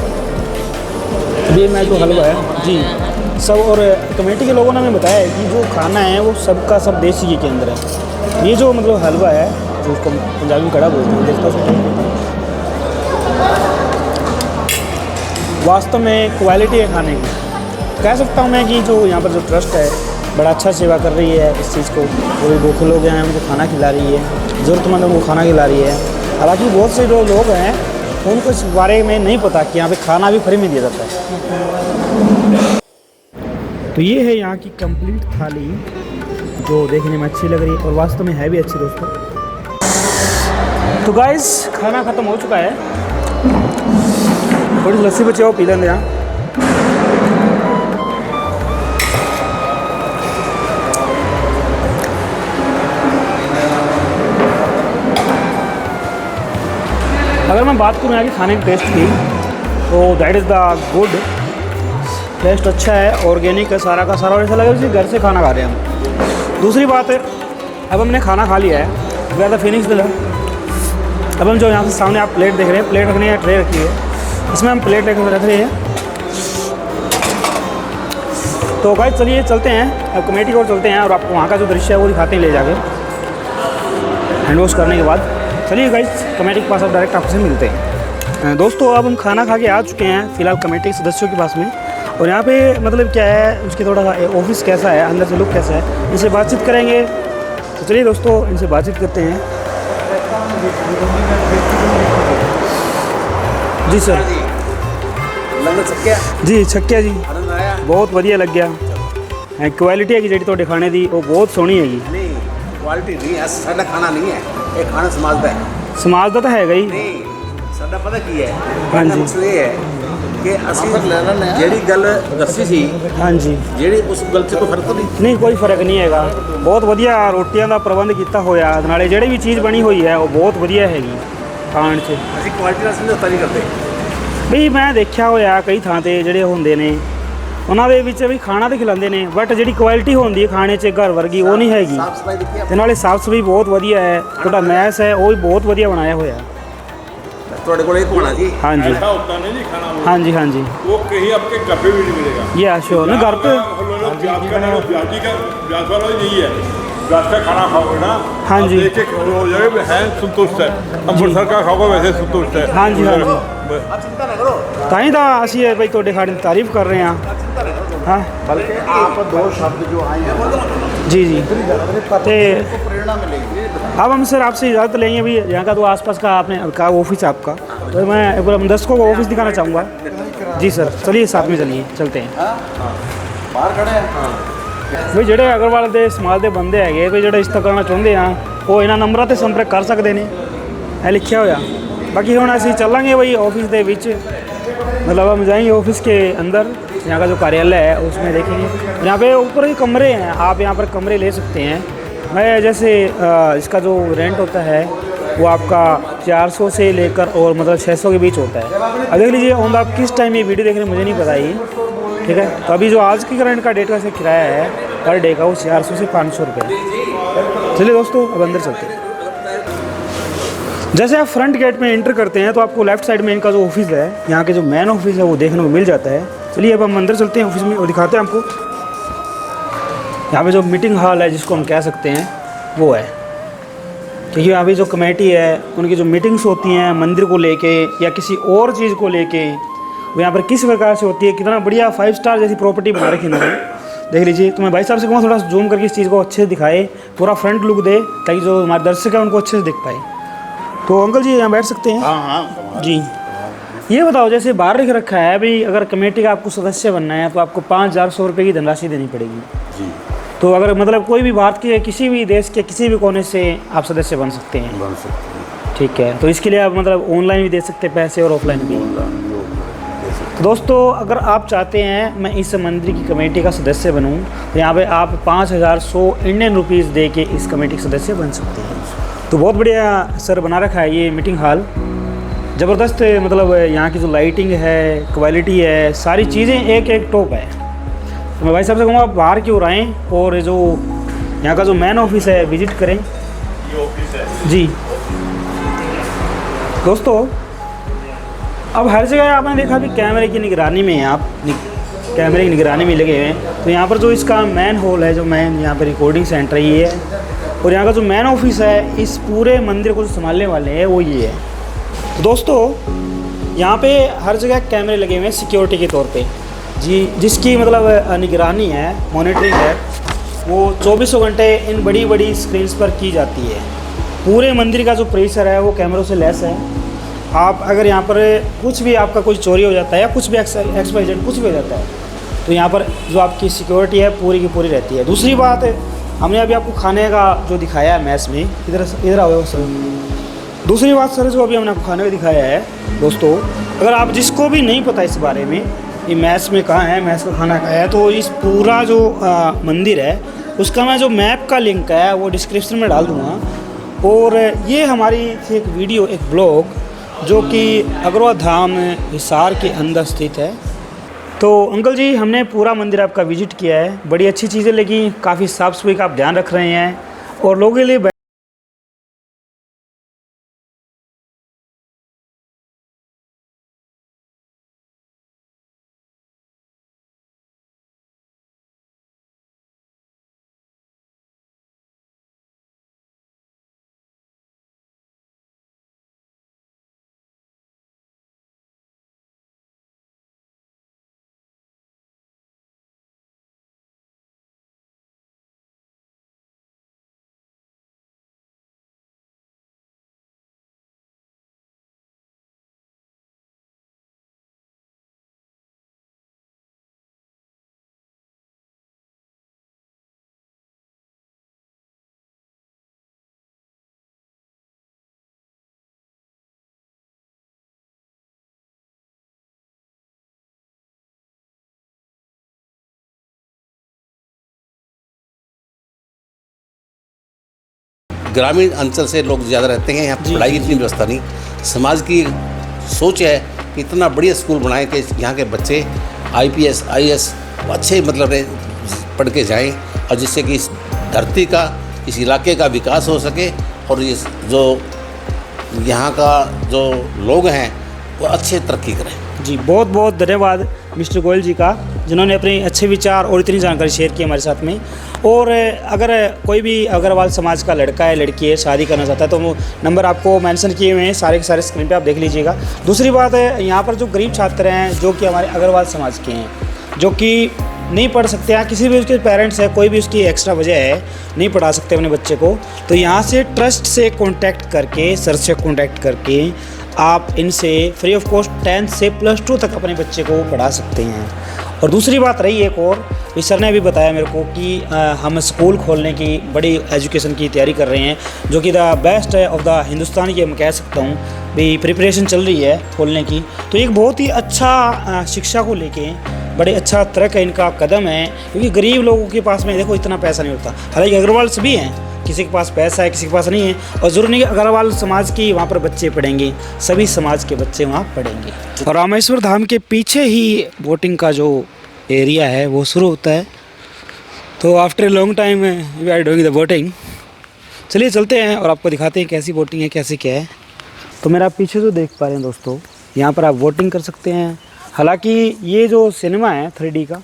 ये मैं जो हलवा है जी सब, और कमेटी के लोगों ने हमें बताया है कि जो खाना है वो सबका सब देसी के अंदर है। ये जो मतलब हलवा है जो उसको पंजाबी में कड़ा बोलते हैं, देखता वास्तव में क्वालिटी है खाने की। कह सकता हूँ मैं कि जो यहाँ पर जो ट्रस्ट है बड़ा अच्छा सेवा कर रही है इस चीज़ को। कोई भूखे लोग हैं उनको खाना खिला रही है, ज़रूरतमंद उनको खाना खिला रही है। हालांकि बहुत से जो लोग हैं उनको इस बारे में नहीं पता कि यहाँ पे खाना भी फ्री में दिया जाता है। तो ये है यहाँ की कंप्लीट थाली जो देखने में अच्छी लग रही है और वास्तव में है भी अच्छी दोस्तों। तो गाइस खाना ख़त्म हो चुका है, थोड़ी लस्सी बची हो पी लेंगे यहाँ। अगर मैं बात करूँ यहाँ के खाने के टेस्ट की तो that is the good. Taste अच्छा है, ऑर्गेनिक है सारा का सारा, और ऐसा लगा जैसे घर से खाना खा रहे हैं हम। दूसरी बात है, अब हमने खाना खा लिया है, we are the finish the. अब हम जो यहाँ से सामने आप प्लेट देख रहे हैं, प्लेट रखनी है, ट्रे रखी है, इसमें हम प्लेट लेकर रख रहे हैं। तो गाइस चलिए चलते हैं, अब कमेटी की ओर चलते हैं और आपको वहाँ का जो दृश्य है वो दिखाते हैं ले जाके हैंड वॉश करने के बाद। चलिए गाइस कमेटी के पास अब डायरेक्ट आपसे मिलते हैं। दोस्तों अब हम खाना खा के आ चुके हैं फ़िलहाल कमेटी के सदस्यों के पास में, और यहाँ पे मतलब क्या है उसके थोड़ा सा ऑफिस कैसा है, अंदर से लुक कैसा है, इनसे बातचीत करेंगे। तो चलिए दोस्तों इनसे बातचीत करते हैं। जी सर। जी छक्या जी बहुत ਵਧੀਆ ਲੱਗਿਆ। क्वालिटी है जी ਤੁਹਾਡੇ खाने की वो बहुत सोहनी हैगी। नहीं क्वालिटी नहीं है, साडा खाना नहीं है, ये खाना समाज का है। समाज का तो हैगा ही। नहीं साडा पता की है, हाँ जी। मसला ये है कि ਅਸੀਂ ਜਿਹੜੀ ਗੱਲ ਦੱਸੀ ਸੀ, हाँ जी। ਜਿਹੜੀ ਉਸ ਗੱਲ 'ਚ ਕੋਈ ਫਰਕ ਤਾਂ ਨਹੀਂ। नहीं कोई फ़र्क नहीं हैगा, बहुत वधिया रोटियां का प्रबंध किया होया, नाले ਜਿਹੜੀ भी चीज़ बनी हुई है वो बहुत वधिया हैगी खाण 'ਚ। ਅਸੀਂ ਕੁਆਲਿਟੀ ਨਾਲ ਸਮਝੌਤਾ ਨਹੀਂ ਕਰਦੇ। ਵੀ ਮੈਂ ਦੇਖਿਆ ਹੋਇਆ ਕਈ ਥਾਂ ਤੇ ਜਿਹੜੇ ਹੁੰਦੇ ਨੇ ਉਹਨਾਂ ਦੇ ਵਿੱਚ ਵੀ ਖਾਣਾ ਤਾਂ ਖਿਲਾਉਂਦੇ ਨੇ, ਬਟ ਜਿਹੜੀ ਕੁਆਲਿਟੀ ਹੁੰਦੀ ਹੈ ਖਾਣੇ 'ਚ ਘਰ ਵਰਗੀ ਉਹ ਨਹੀਂ ਹੈਗੀ। ਸਾਫ ਸਫਾਈ ਦੇਖੀ ਤੇ ਨਾਲੇ ਸਾਫ ਸਫਾਈ ਬਹੁਤ ਵਧੀਆ ਹੈ, ਤੁਹਾਡਾ ਮੈਸ ਹੈ ਉਹ ਵੀ ਬਹੁਤ ਵਧੀਆ ਬਣਾਇਆ ਹੋਇਆ। ਤੁਹਾਡੇ ਕੋਲ ਇਹ ਹੋਣਾ ਜੀ। हाँ जी ऐसा होता नहीं जी खाना हाँ जी हाँ जी वो कहीं आपके घर पे भी नहीं मिलेगा। ये श्योर ना घर पे। ब्याज वाला ही नहीं है, ब्याज का खाना खाओगे ना हाँ जी। देख के हो जाएगा है संतुष्ट है, अमृतसर का खाओगे वैसे संतुष्ट है। हाँ जी हाँ जी ਆਪ ਚਿੰਤਾ ਨਾ ਕਰੋ, ਤਾਂ ਹੀ ਤਾਂ ਅਸੀਂ ਇਹ ਬਈ ਤੁਹਾਡੇ ਖਾਣੇ ਦੀ ਤਾਰੀਫ ਕਰ ਰਹੇ ਹਾਂ। हाँ बल्कि आप दो शब्द जो आए हैं जी जी। तो प्रेरणा मिलेगी। अब हम सर आपसे इजाज़त लेंगे भी, यहाँ का तो आसपास का आपने कहा ऑफिस है आपका, तो मैं एक बार हम दर्शकों को ऑफिस दिखाना चाहूँगा। जी सर चलिए साथ में चलिए चलते हैं। बाहर खड़े हैं ਵੀ ਜਿਹੜੇ ਅਗਰਵਾਲ ਦੇ ਸਮਾਜ ਦੇ ਬੰਦੇ ਹੈਗੇ ਵੀ ਜਿਹੜੇ ਇਸ ਤਰ੍ਹਾਂ ਕਰਨਾ ਚਾਹੁੰਦੇ ਆ ਉਹ ਇਹਨਾਂ ਨੰਬਰਾਂ ਤੇ ਸੰਪਰਕ ਕਰ ਸਕਦੇ ਨੇ, ਇਹ ਲਿਖਿਆ ਹੋਇਆ। बाकी ਹੁਣ ਅਸੀਂ ਚੱਲਾਂਗੇ वही ऑफिस ਦੇ ਵਿੱਚ, मतलब हम जाएंगे ऑफिस के अंदर, यहाँ का जो कार्यालय है उसमें देखेंगे। यहाँ पे ऊपर ही कमरे हैं, आप यहाँ पर कमरे ले सकते हैं। मैं जैसे इसका जो रेंट होता है वो आपका 400 से लेकर और मतलब 600 के बीच होता है। अब देख लीजिए हम आप किस टाइम ये वीडियो देख रहे हैं मुझे नहीं पता ये, ठीक है। तो अभी जो आज की करंट का डेट का से किराया है पर डे का वो 400 से 500 रुपये। चलिए दोस्तों अब अंदर चलते हैं। जैसे आप फ्रंट गेट में एंटर करते हैं तो आपको लेफ्ट साइड में इनका जो ऑफिस है, यहाँ के जो मेन ऑफिस है वो देखने को मिल जाता है। चलिए अब हम अंदर चलते हैं ऑफिस में और दिखाते हैं आपको। यहाँ पे जो मीटिंग हॉल है जिसको हम कह सकते हैं वो है, क्योंकि यहाँ पे जो कमेटी है उनकी जो मीटिंग्स होती हैं मंदिर को लेके या किसी और चीज़ को लेके, वो यहाँ पर किस प्रकार से होती है, कितना बढ़िया 5 स्टार जैसी प्रॉपर्टी बना रखी इन्होंने। देख लीजिए, तो मैं भाई साहब से कहूँगा थोड़ा जूम करके इस चीज़ को अच्छे से दिखाए, पूरा फ्रंट लुक दे ताकि जो हमारे दर्शक हैं उनको अच्छे से दिख पाए। तो अंकल जी यहाँ बैठ सकते हैं। हाँ हाँ जी ये बताओ, जैसे बाहर लिख रखा है भाई अगर कमेटी का आपको सदस्य बनना है तो आपको 5,100 रुपये की धनराशि देनी पड़ेगी जी, तो अगर मतलब कोई भी भारत के किसी भी देश के किसी भी कोने से आप सदस्य बन सकते हैं। बन सकते हैं। ठीक है, तो इसके लिए आप मतलब ऑनलाइन भी दे सकते हैं पैसे और ऑफलाइन भी। तो दोस्तों अगर आप चाहते हैं मैं इस मंदिर की कमेटी का सदस्य बनूं तो यहाँ पे आप 5,100 इंडियन रुपीज़ दे के इस कमेटी के सदस्य बन सकते हैं। तो बहुत बढ़िया सर बना रखा है ये मीटिंग हॉल, ज़बरदस्त, मतलब यहाँ की जो लाइटिंग है, क्वालिटी है, सारी चीज़ें एक एक टॉप है। तो मैं भाई साहब से कहूँगा आप बाहर की ओर आएँ और जो यहाँ का जो मेन ऑफिस है विज़िट करें। ये ऑफिस है जी दोस्तों, अब हर जगह आपने देखा भी कैमरे की निगरानी में आप कैमरे की निगरानी में लगे हुए हैं। तो यहाँ पर जो इसका मेन हॉल है, जो मेन यहाँ पर रिकॉर्डिंग सेंटर ये है, और यहाँ का जो मेन ऑफिस है इस पूरे मंदिर को जो संभालने वाले हैं वो ये है। तो दोस्तों यहाँ पे हर जगह कैमरे लगे हुए हैं सिक्योरिटी के तौर पे जी, जिसकी मतलब निगरानी है, मॉनिटरिंग है। वो 24 घंटे इन बड़ी बड़ी स्क्रीन्स पर की जाती है। पूरे मंदिर का जो परिसर है वो कैमरों से लैस है। आप अगर यहाँ पर कुछ भी आपका कुछ चोरी हो जाता है या कुछ भी एक्सपाइजेड कुछ भी हो जाता है तो यहाँ पर जो आपकी सिक्योरिटी है पूरी की पूरी रहती है। दूसरी बात, हमने अभी आपको खाने का जो दिखाया है मैस में, इधर आओ सर। दूसरी बात सर, जो अभी हमने आपको खाने का दिखाया है दोस्तों, अगर आप जिसको भी नहीं पता इस बारे में ये मैस में कहाँ है, मैस का खाना कहाँ है, तो इस पूरा जो मंदिर है उसका मैं जो मैप का लिंक है वो डिस्क्रिप्शन में डाल दूँगा। और ये हमारी थी एक वीडियो, एक ब्लॉग जो कि अग्रवाल धाम हिसार के अंदर स्थित है। तो अंकल जी, हमने पूरा मंदिर आपका विजिट किया है, बड़ी अच्छी चीज़ें लगी, काफ़ी साफ़ सफाई का आप ध्यान रख रहे हैं और लोगों के लिए ग्रामीण अंचल से लोग ज़्यादा रहते हैं, यहाँ पढ़ाई की इतनी व्यवस्था नहीं। समाज की सोच है कि इतना बढ़िया स्कूल बनाए कि यहाँ के बच्चे IPS IAS अच्छे मतलब पढ़ के जाएँ और जिससे कि इस धरती का, इस इलाके का विकास हो सके और इस जो यहाँ का जो लोग हैं वो अच्छे तरक्की करें। जी, बहुत बहुत धन्यवाद मिस्टर गोयल जी का, जिन्होंने अपने अच्छे विचार और इतनी जानकारी शेयर की हमारे साथ में। और अगर कोई भी अग्रवाल समाज का लड़का है, लड़की है, शादी करना चाहता है तो वो नंबर आपको मेंशन किए हुए हैं सारे के सारे स्क्रीन पे, आप देख लीजिएगा। दूसरी बात है, यहाँ पर जो गरीब छात्र हैं जो कि हमारे अग्रवाल समाज के हैं, जो कि नहीं पढ़ सकते हैं, किसी भी उसके पेरेंट्स है, कोई भी उसकी एक्स्ट्रा वजह है नहीं पढ़ा सकते अपने बच्चे को, तो यहाँ से ट्रस्ट से कॉन्टैक्ट करके, सर से कॉन्टैक्ट करके आप इनसे फ्री ऑफ कॉस्ट 10th से +2 तक अपने बच्चे को पढ़ा सकते हैं। और दूसरी बात रही एक और, इस सर ने अभी बताया मेरे को कि हम स्कूल खोलने की बड़ी एजुकेशन की तैयारी कर रहे हैं, जो कि the best of the Hindustan की मैं कह सकता हूँ भी, प्रिपरेशन चल रही है खोलने की। तो एक बहुत ही अच्छा शिक्षा को लेके बड़े अच्छा तरह का इनका कदम है, क्योंकि गरीब लोगों के पास में देखो इतना पैसा नहीं होता। हालांकि अग्रवाल सभी हैं, किसी के पास पैसा है, किसी के पास नहीं है, और ज़रूरी नहीं कि अग्रवाल समाज की वहाँ पर बच्चे पढ़ेंगे, सभी समाज के बच्चे वहाँ पढ़ेंगे। और रामेश्वर धाम के पीछे ही बोटिंग का जो एरिया है वो शुरू होता है। तो after a long time we are doing the boating. चलिए चलते हैं और आपको दिखाते हैं कैसी बोटिंग है, कैसे क्या है। तो मेरा पीछे जो देख पा रहे हैं दोस्तों, यहाँ पर आप बोटिंग कर सकते हैं। हालांकि ये जो सिनेमा है 3D का,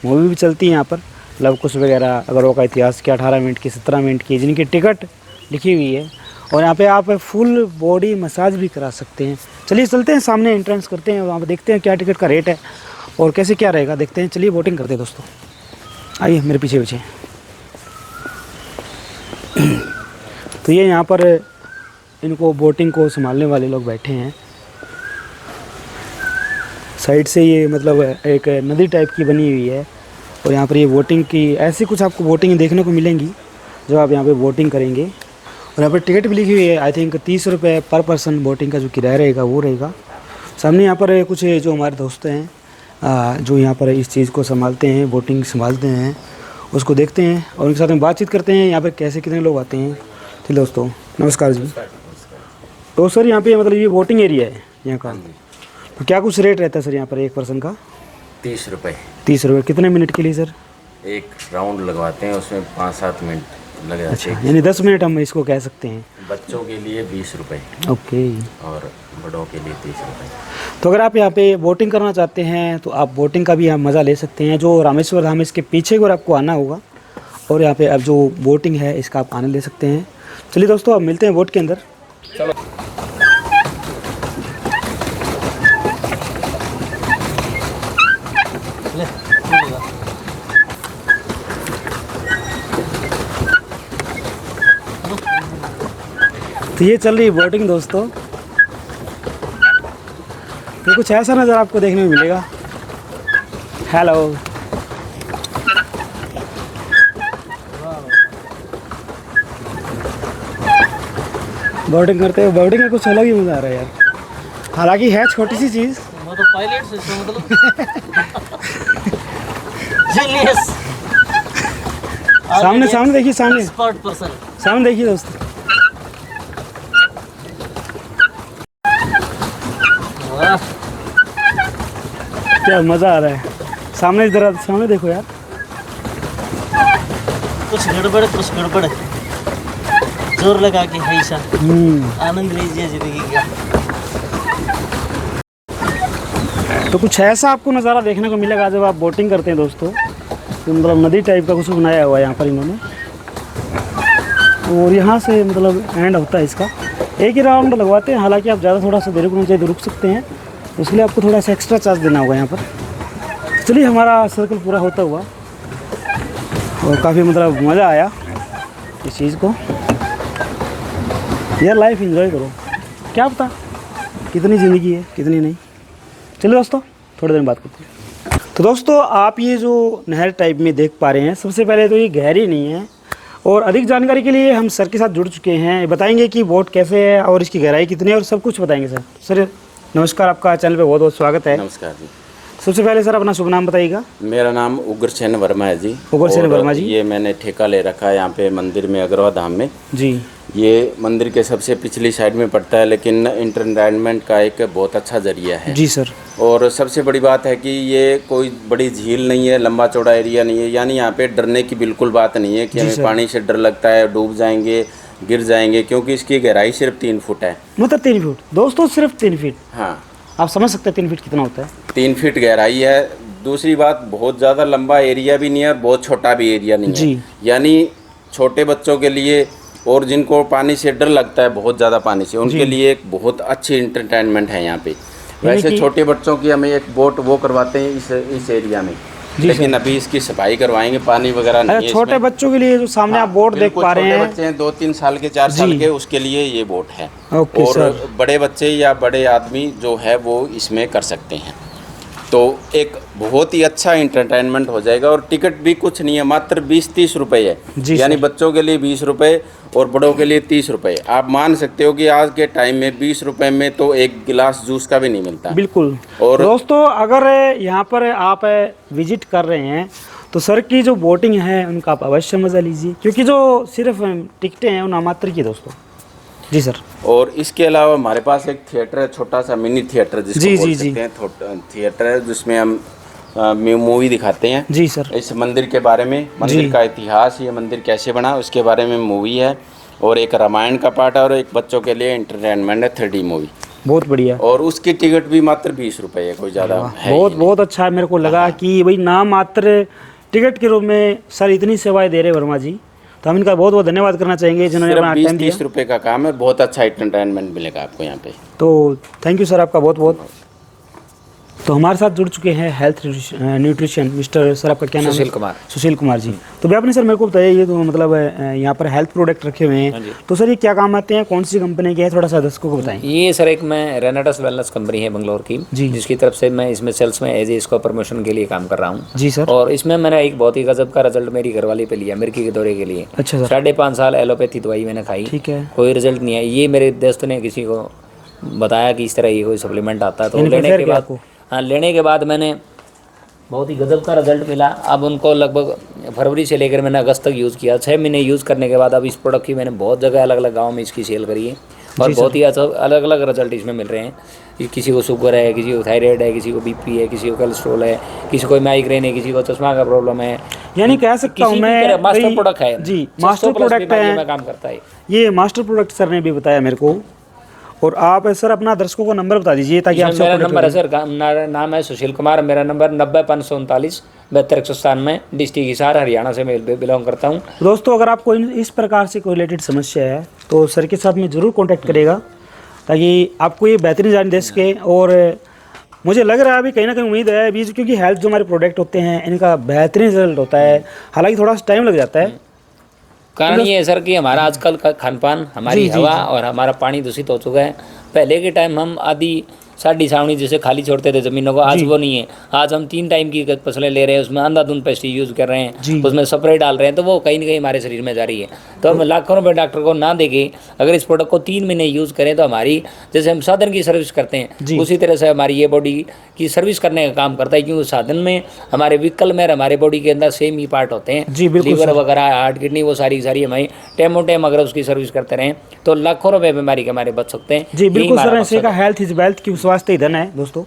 मूवी भी चलती है यहाँ पर, लव कुश वगैरह, अग्रवाल का इतिहास की 18 मिनट की, 17 मिनट की, जिनकी टिकट लिखी हुई है। और यहाँ पे आप फुल बॉडी मसाज भी करा सकते हैं। चलिए चलते हैं, सामने एंट्रेंस करते हैं, वहाँ पर देखते हैं क्या टिकट का रेट है और कैसे क्या रहेगा, देखते हैं। चलिए बोटिंग करते हैं दोस्तों, आइए मेरे पीछे पीछे। तो ये यहाँ पर इनको बोटिंग को संभालने वाले लोग बैठे हैं। साइड से ये मतलब एक नदी टाइप की बनी हुई है, और यहाँ पर ये बोटिंग की ऐसी कुछ आपको बोटिंग देखने को मिलेंगी जब आप यहाँ पे बोटिंग करेंगे। और यहाँ पर टिकट भी लिखी हुई है, आई थिंक 30 रुपये पर पर्सन बोटिंग का जो किराया रहेगा वो रहेगा। सामने यहाँ पर कुछ जो हमारे दोस्त हैं जो यहाँ पर इस चीज़ को संभालते हैं, बोटिंग संभालते हैं, उसको देखते हैं और उनके साथ में बातचीत करते हैं यहाँ पर कैसे कितने लोग आते हैं। ठीक दोस्तों, नमस्कार जी। तो सर यहाँ पे मतलब ये बोटिंग एरिया है यहाँ का, तो क्या कुछ रेट रहता है सर यहाँ पर एक पर्सन का? 30 रुपये। 30 रुपये कितने मिनट के लिए सर? एक राउंड लगवाते हैं, उसमें 5-7 मिनट लग जाते हैं। यानी 10 मिनट हम इसको कह सकते हैं। बच्चों के लिए 20 रुपये ओके, और बड़ों के लिए 30 रुपये। तो अगर आप यहाँ पे बोटिंग करना चाहते हैं तो आप बोटिंग का भी यहाँ मज़ा ले सकते हैं। जो रामेश्वर धाम इसके पीछे को आपको आना होगा, और यहाँ पे अब जो बोटिंग है इसका आप आनंद ले सकते हैं। चलिए दोस्तों, अब मिलते हैं बोट के अंदर। चलो। तो ये चल रही है बोटिंग दोस्तों। तो कुछ ऐसा नज़र आपको देखने में मिलेगा। हेलो, बोटिंग करते हो, बोटिंग में कुछ अलग ही मज़ा आ रहा है यार। हालांकि है छोटी सी चीज़, वो तो पायलट से इसका मतलब जीनियस। सामने सामने देखिए, सामने एक्सपर्ट पर्सन। सामने देखिए दोस्तों। वाह, क्या मज़ा आ रहा है। सामने जरा सामने देखो यार। कुछ गड़बड़ कुछ गड़बड़। जोर लगा के हमेशा आनंद लीजिए जिंदगी का। तो कुछ ऐसा आपको नज़ारा देखने को मिलेगा जब आप बोटिंग करते हैं दोस्तों। तो मतलब नदी टाइप का कुछ बनाया हुआ है यहाँ पर इन्होंने, और यहाँ से मतलब एंड होता है इसका। एक ही राउंड लगवाते हैं, हालांकि आप ज़्यादा थोड़ा सा देर रुकना चाहिए तो रुक सकते हैं, उसके लिए आपको थोड़ा सा एक्स्ट्रा चार्ज देना होगा यहाँ पर। तो चलिए, हमारा सर्कल पूरा होता हुआ और काफ़ी मतलब मज़ा आया इस चीज़ को। यार लाइफ एंजॉय करो, क्या पता कितनी ज़िंदगी है कितनी नहीं। चलिए दोस्तों, थोड़ी देर में बात करते हैं। तो दोस्तों, आप ये जो नहर टाइप में देख पा रहे हैं, सबसे पहले तो ये गहरी नहीं है, और अधिक जानकारी के लिए हम सर के साथ जुड़ चुके हैं। बताएंगे कि बोट कैसे है और इसकी गहराई कितनी है और सब कुछ बताएंगे सर। सर नमस्कार, आपका चैनल पे बहुत बहुत स्वागत है। नमस्कार जी। सबसे पहले सर अपना शुभ नाम बताइएगा। मेरा नाम उग्रसेन वर्मा है जी। उग्रसेन और वर्मा जी। ये मैंने ठेका ले रखा है यहाँ पे मंदिर में, अग्रवा धाम में जी। ये मंदिर के सबसे पिछली साइड में पड़ता है, लेकिन इंटरटेनमेंट का एक बहुत अच्छा जरिया है जी सर। और सबसे बड़ी बात है कि ये कोई बड़ी झील नहीं है, लंबा चौड़ा एरिया नहीं है, यानी यहाँ पे डरने की बिल्कुल बात नहीं है कि हमें पानी से डर लगता है, डूब जाएंगे, गिर जाएंगे, क्योंकि इसकी गहराई सिर्फ 3 फुट है। मतलब 3 फीट दोस्तों, सिर्फ 3 फीट। हाँ, आप समझ सकते हैं 3 फीट कितना होता है। 3 फीट गहराई है। दूसरी बात, बहुत ज़्यादा लंबा एरिया भी नहीं है और बहुत छोटा भी एरिया नहीं जी। है, यानी छोटे बच्चों के लिए और जिनको पानी से डर लगता है, बहुत ज़्यादा पानी से, उनके लिए एक बहुत अच्छी इंटरटेनमेंट है यहाँ पे। वैसे छोटे बच्चों की हमें एक बोट वो करवाते हैं इस एरिया में, लेकिन अभी इसकी सफाई करवाएंगे, पानी वगैरह नहीं है छोटे इसमें। बच्चों के लिए जो सामने आप बोट देख पा रहे हैं, बच्चे हैं 2-3 साल के, 4 साल के, उसके लिए ये बोट है। ओके और सर। बड़े बच्चे या बड़े आदमी जो है वो इसमें कर सकते हैं। तो एक बहुत ही अच्छा इंटरटेनमेंट हो जाएगा और टिकट भी कुछ नहीं है, मात्र 20-30 रुपये है, यानी बच्चों के लिए 20 रुपये और बड़ों के लिए 30 रुपये। आप मान सकते हो कि आज के टाइम में 20 रुपये में तो एक गिलास जूस का भी नहीं मिलता। बिल्कुल। और दोस्तों, अगर यहाँ पर आप विजिट कर रहे हैं तो सर की जो बोटिंग है उनका आप अवश्य मज़ा लीजिए, क्योंकि जो सिर्फ टिकटें हैं वो नामात्र की दोस्तों। जी सर। और इसके अलावा हमारे पास एक थिएटर है, छोटा सा मिनी थिएटर जिसको बोल सकते हैं, थिएटर है जिसमें हम मूवी दिखाते हैं। जी सर। इस मंदिर के बारे में, मंदिर का इतिहास, ये मंदिर कैसे बना उसके बारे में मूवी है, और एक रामायण का पार्ट है, और एक बच्चों के लिए एंटरटेनमेंट है 3D मूवी। बहुत बढ़िया। और उसकी टिकट भी मात्र 20 रुपये है, कोई ज़्यादा है बहुत अच्छा है। मेरे को लगा कि भाई नाम मात्र टिकट के रूप में सर इतनी सेवाएं दे रहे वर्मा जी, तो हम इनका बहुत बहुत धन्यवाद करना चाहेंगे जिन्होंने अपना टाइम दिया। 20-30 रुपये का काम है, बहुत अच्छा एंटरटेनमेंट मिलेगा आपको यहाँ पे। तो थैंक यू सर आपका बहुत बहुत। तो हमारे साथ जुड़ चुके हैं हेल्थ न्यूट्रिशन मिस्टर, सर आपका क्या नाम है? सुशील कुमार। सुशील कुमार जी। तो भी आपने सर मेरे को बताया, ये तो मतलब यहाँ पर हेल्थ प्रोडक्ट रखे हुए हैं, तो सर ये क्या काम आते हैं, कौन सी कंपनी के हैं, थोड़ा सा दर्शकों को बताएं। ये सर एक मैं रेनाटस वेलनेस कंपनी है बंगलोर की जी, जिसकी तरफ से मैं इसमें सेल्स में एज ए इसको प्रमोशन के लिए काम कर रहा हूँ। जी सर। और इसमें मैंने एक बहुत ही गजब का रिजल्ट मेरी घरवाली पे लिया, मिर्गी के दौरे के लिए। अच्छा सर। 5.5 साल एलोपैथी दवाई मैंने खाई, ठीक है, कोई रिजल्ट नहीं है। ये मेरे दोस्त ने किसी को बताया कि इस तरह ये कोई सप्लीमेंट आता है, तो लेने के बाद, हाँ लेने के बाद मैंने बहुत ही गजब का रिजल्ट मिला। अब उनको लगभग फरवरी से लेकर मैंने अगस्त तक यूज़ किया, 6 महीने यूज़ करने के बाद अब इस प्रोडक्ट की मैंने बहुत जगह अलग अलग गाँव में इसकी सेल करी है और बहुत ही अलग अलग रिजल्ट इसमें मिल रहे हैं। किसी को शुगर है, किसी को थायराइड है, किसी को बीपी है, किसी को कोलेस्ट्रॉल है, किसी को माइग्रेन है, किसी को चश्मा का प्रॉब्लम है। यानी कह सकता हूँ मैं मास्टर प्रोडक्ट है जी, मास्टर प्रोडक्ट है, काम करता है ये मास्टर प्रोडक्ट सर ने भी बताया मेरे को। और आप सर अपना दर्शकों को नंबर बता दीजिए ताकि आप मेरा नंबर है सर, नाम है सुशील कुमार, मेरा नंबर 90-539 72-197, डिस्ट्रिक्ट हिसार हरियाणा से मैं बिलोंग करता हूँ। दोस्तों, अगर आपको इस प्रकार से कोई रिलेटेड समस्या है तो सर के साथ में ज़रूर कांटेक्ट करेगा ताकि आपको ये बेहतरीन जानकारी दे सके। और मुझे लग रहा है अभी कहीं ना कहीं उम्मीद है अभी, क्योंकि हेल्थ जो हमारे प्रोडक्ट होते हैं इनका बेहतरीन रिजल्ट होता है, हालांकि थोड़ा सा टाइम लग जाता है, कारण ये है सर कि हमारा आजकल का खान पान, हमारी हवा और हमारा पानी दूषित हो चुका है। पहले के टाइम हम आदि साड़ी सावनी जैसे खाली छोड़ते थे जमीनों को, आज वो नहीं है। आज हम 3 टाइम की फसलें ले रहे हैं, उसमें अंधाधुंध पेस्टिसाइड यूज कर रहे हैं, उसमें स्प्रे डाल रहे हैं, तो वो कहीं ना कहीं हमारे शरीर में जा रही है। तो हम लाखों रुपए डॉक्टर को ना देके अगर इस प्रोडक्ट को 3 महीने यूज करें तो हमारी, जैसे हम साधन की सर्विस करते हैं उसी तरह से हमारी ये बॉडी की सर्विस करने का काम करता है। क्योंकि साधन में हमारे व्हीकल में हमारे बॉडी के अंदर सेम ही पार्ट होते हैं, लीवर वगैरह, हार्ट, किडनी, वो सारी हमारी टाइम टाइम अगर उसकी सर्विस करते रहें तो लाखों रुपए बीमारी के हमारे बच सकते हैं। जी बिल्कुल सर, ऐसे का हेल्थ इज वेल्थ की स्वास्थ्य ही धन है दोस्तों।